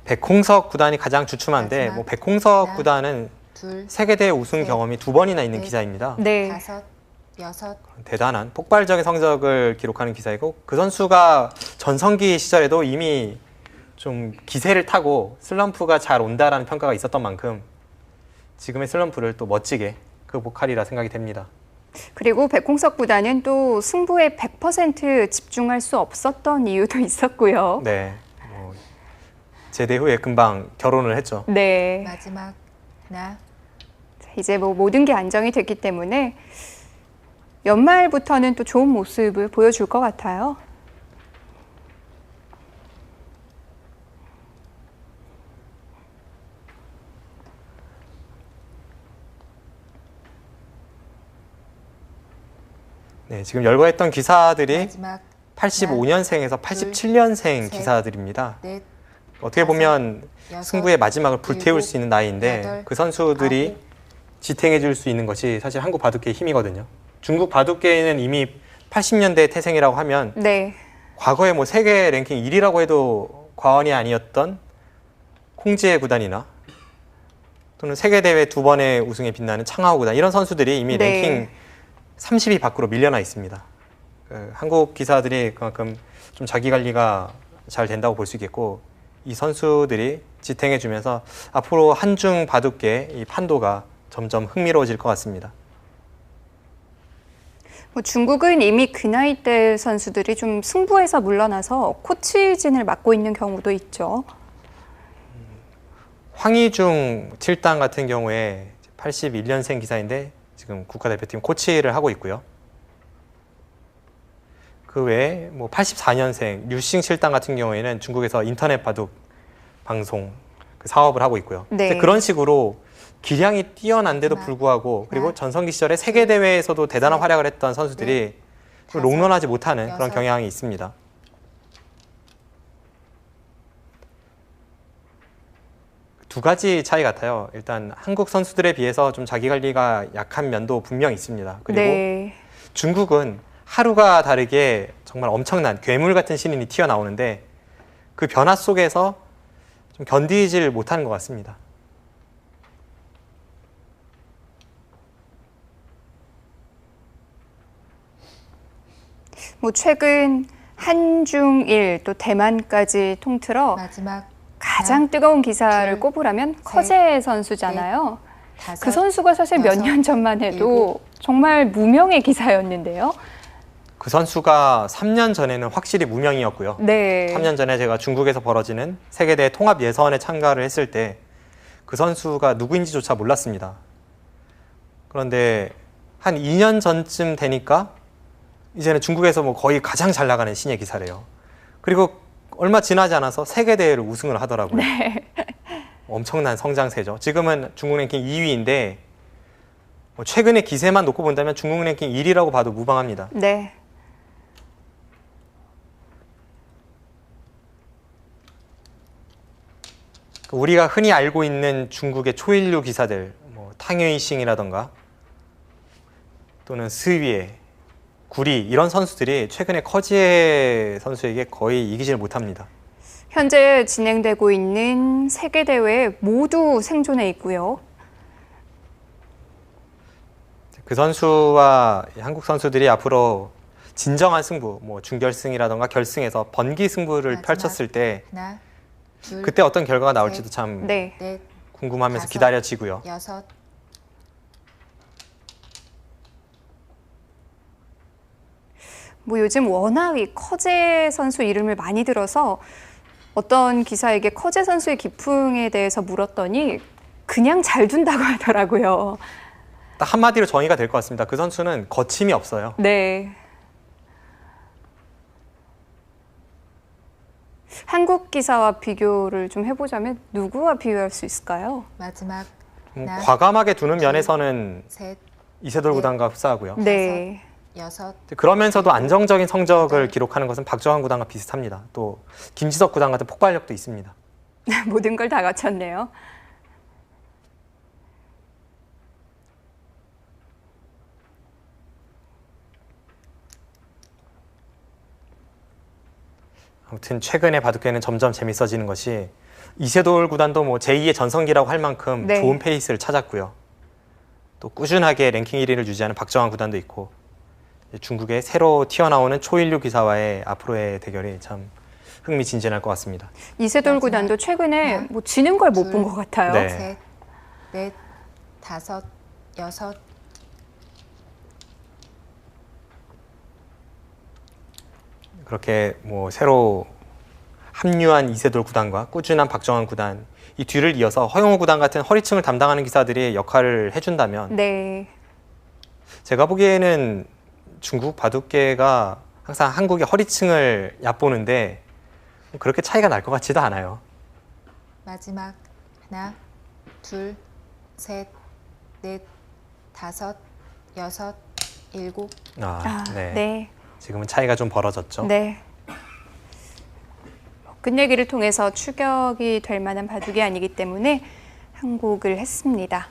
백홍석 구단이 가장 주춤한데 마지막 백홍석 하나, 구단은 둘, 세계대회 우승 셋, 경험이 2번이나 있는 넷, 기사입니다. 네. 다섯, 여섯. 대단한 폭발적인 성적을 기록하는 기사이고 그 선수가 전성기 시절에도 이미 좀 기세를 타고 슬럼프가 잘 온다라는 평가가 있었던 만큼 지금의 슬럼프를 또 멋지게 극복하리라 생각이 됩니다. 그리고 백홍석 구단은 또 승부에 100% 집중할 수 없었던 이유도 있었고요. 네, 제대 후에 금방 결혼을 했죠. 네. 마지막 하나, 이제 모든 게 안정이 됐기 때문에 연말부터는 또 좋은 모습을 보여줄 것 같아요. 네, 지금 열거했던 기사들이 마지막 85년생에서 87년생 셋, 기사들입니다. 넷, 어떻게 보면 여섯, 승부의 마지막을 불태울 일곱, 수 있는 나이인데 여덟, 그 선수들이 아홉. 지탱해 줄 수 있는 것이 사실 한국 바둑계의 힘이거든요. 중국 바둑계에는 이미 80년대 태생이라고 하면 네. 과거에 세계 랭킹 1위라고 해도 과언이 아니었던 콩지혜 구단이나 또는 세계대회 2번의 우승에 빛나는 창하오 구단 이런 선수들이 이미 네. 랭킹 30위 밖으로 밀려나 있습니다. 한국 기사들이 그만큼 좀 자기 관리가 잘 된다고 볼 수 있겠고, 이 선수들이 지탱해 주면서 앞으로 한중 바둑계 이 판도가 점점 흥미로워질 것 같습니다. 뭐 중국은 이미 그 나이 대 선수들이 좀 승부에서 물러나서 코치진을 맡고 있는 경우도 있죠. 황의중 7단 같은 경우에 81년생 기사인데 지금 국가대표팀 코치를 하고 있고요. 그 외에 뭐 84년생 류싱 7단 같은 경우에는 중국에서 인터넷 바둑 방송 그 사업을 하고 있고요. 네. 그런 식으로 기량이 뛰어난데도 불구하고, 그리고 전성기 시절에 세계 대회에서도 대단한 활약을 했던 선수들이 롱런하지 못하는 그런 경향이 있습니다. 두 가지 차이 같아요. 일단 한국 선수들에 비해서 좀 자기 관리가 약한 면도 분명히 있습니다. 그리고 네. 중국은 하루가 다르게 정말 엄청난 괴물 같은 신인이 튀어나오는데 그 변화 속에서 좀 견디질 못하는 것 같습니다. 뭐 최근 한중일 또 대만까지 통틀어 마지막 가장 뜨거운 기사를 둘, 꼽으라면 커제 선수잖아요. 다섯, 그 선수가 사실 몇 여섯, 년 전만 해도 일곱. 정말 무명의 기사였는데요. 그 선수가 3년 전에는 확실히 무명이었고요. 네. 3년 전에 제가 중국에서 벌어지는 세계대회 통합 예선에 참가를 했을 때 그 선수가 누구인지조차 몰랐습니다. 그런데 한 2년 전쯤 되니까 이제는 중국에서 뭐 거의 가장 잘 나가는 신예 기사래요. 그리고 얼마 지나지 않아서 세계대회를 우승을 하더라고요. 네. 엄청난 성장세죠. 지금은 중국 랭킹 2위인데 최근의 기세만 놓고 본다면 중국 랭킹 1위라고 봐도 무방합니다. 네. 우리가 흔히 알고 있는 중국의 초일류 기사들, 뭐 탕웨이싱이라던가 또는 스위에, 구리 이런 선수들이 최근에 커지에 선수에게 거의 이기질 못합니다. 현재 진행되고 있는 세계대회에 모두 생존해 있고요. 그 선수와 한국 선수들이 앞으로 진정한 승부, 뭐 준결승이라던가 결승에서 번기 승부를 마지막. 펼쳤을 때 하나, 둘, 그때 어떤 결과가 나올지도 참 네. 넷, 궁금하면서 다섯. 기다려지고요. 여섯, 뭐 요즘 워낙 이 커제 선수 이름을 많이 들어서 어떤 기사에게 커제 선수의 기풍에 대해서 물었더니 그냥 잘 둔다고 하더라고요. 딱 한마디로 정의가 될 것 같습니다. 그 선수는 거침이 없어요. 네. 한국 기사와 비교를 좀 해보자면 누구와 비교할 수 있을까요? 마지막 하나, 과감하게 두는 면에서는 셋, 이세돌 네. 구단과 흡사하고요. 네. 여섯, 그러면서도 안정적인 성적을 네. 기록하는 것은 박정환 구단과 비슷합니다. 또 김지석 구단 같은 폭발력도 있습니다. 모든 걸 다 갖췄네요. 아무튼 최근에 바둑계는 점점 재밌어지는 것이 이세돌 구단도 뭐 제2의 전성기라고 할 만큼 네. 좋은 페이스를 찾았고요. 또 꾸준하게 랭킹 1위를 유지하는 박정환 구단도 있고, 중국의 새로 튀어나오는 초일류 기사와의 앞으로의 대결이 참 흥미진진할 것 같습니다. 이세돌 마지막. 구단도 최근에 하나, 뭐 지는 걸 못 본 둘, 것 같아요. 네. 셋, 넷, 다섯, 여섯, 그렇게 뭐 새로 합류한 이세돌 구단과 꾸준한 박정환 구단, 이 뒤를 이어서 허용호 구단 같은 허리층을 담당하는 기사들이 역할을 해준다면 네. 제가 보기에는 중국 바둑계가 항상 한국의 허리층을 얕보는데 그렇게 차이가 날 것 같지도 않아요. 마지막 하나, 둘, 셋, 넷, 다섯, 여섯, 일곱. 네. 네. 지금은 차이가 좀 벌어졌죠. 네. 끝내기를 통해서 추격이 될 만한 바둑이 아니기 때문에 항복을 했습니다.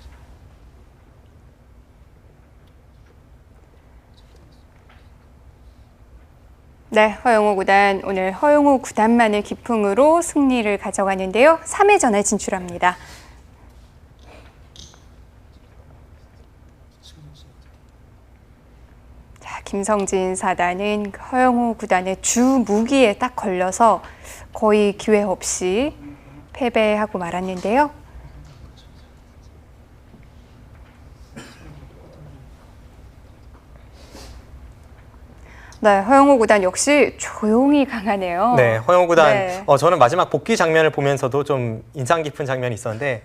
네, 허용호 구단 오늘 허용호 구단만의 기풍으로 승리를 가져가는데요. 3회전에 진출합니다. 자, 김성진 사단은 허영우 구단의 주 무기에 딱 걸려서 거의 기회 없이 패배하고 말았는데요. 네, 허영우 구단 역시 조용히 강하네요. 네, 허영우 구단. 네. 저는 마지막 복귀 장면을 보면서도 좀 인상 깊은 장면이 있었는데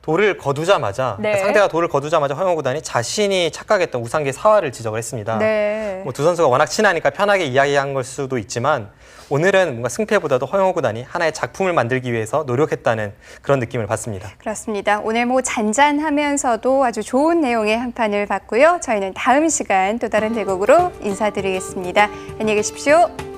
돌을 거두자마자 네. 상대가 돌을 거두자마자 허영우 구단이 자신이 착각했던 우상계 사활을 지적을 했습니다. 네. 뭐 두 선수가 워낙 친하니까 편하게 이야기한 걸 수도 있지만 오늘은 뭔가 승패보다도 허영우 구단이 하나의 작품을 만들기 위해서 노력했다는 그런 느낌을 받습니다. 그렇습니다. 오늘 뭐 잔잔하면서도 아주 좋은 내용의 한 판을 봤고요. 저희는 다음 시간 또 다른 대국으로 인사드리겠습니다. 안녕히 계십시오.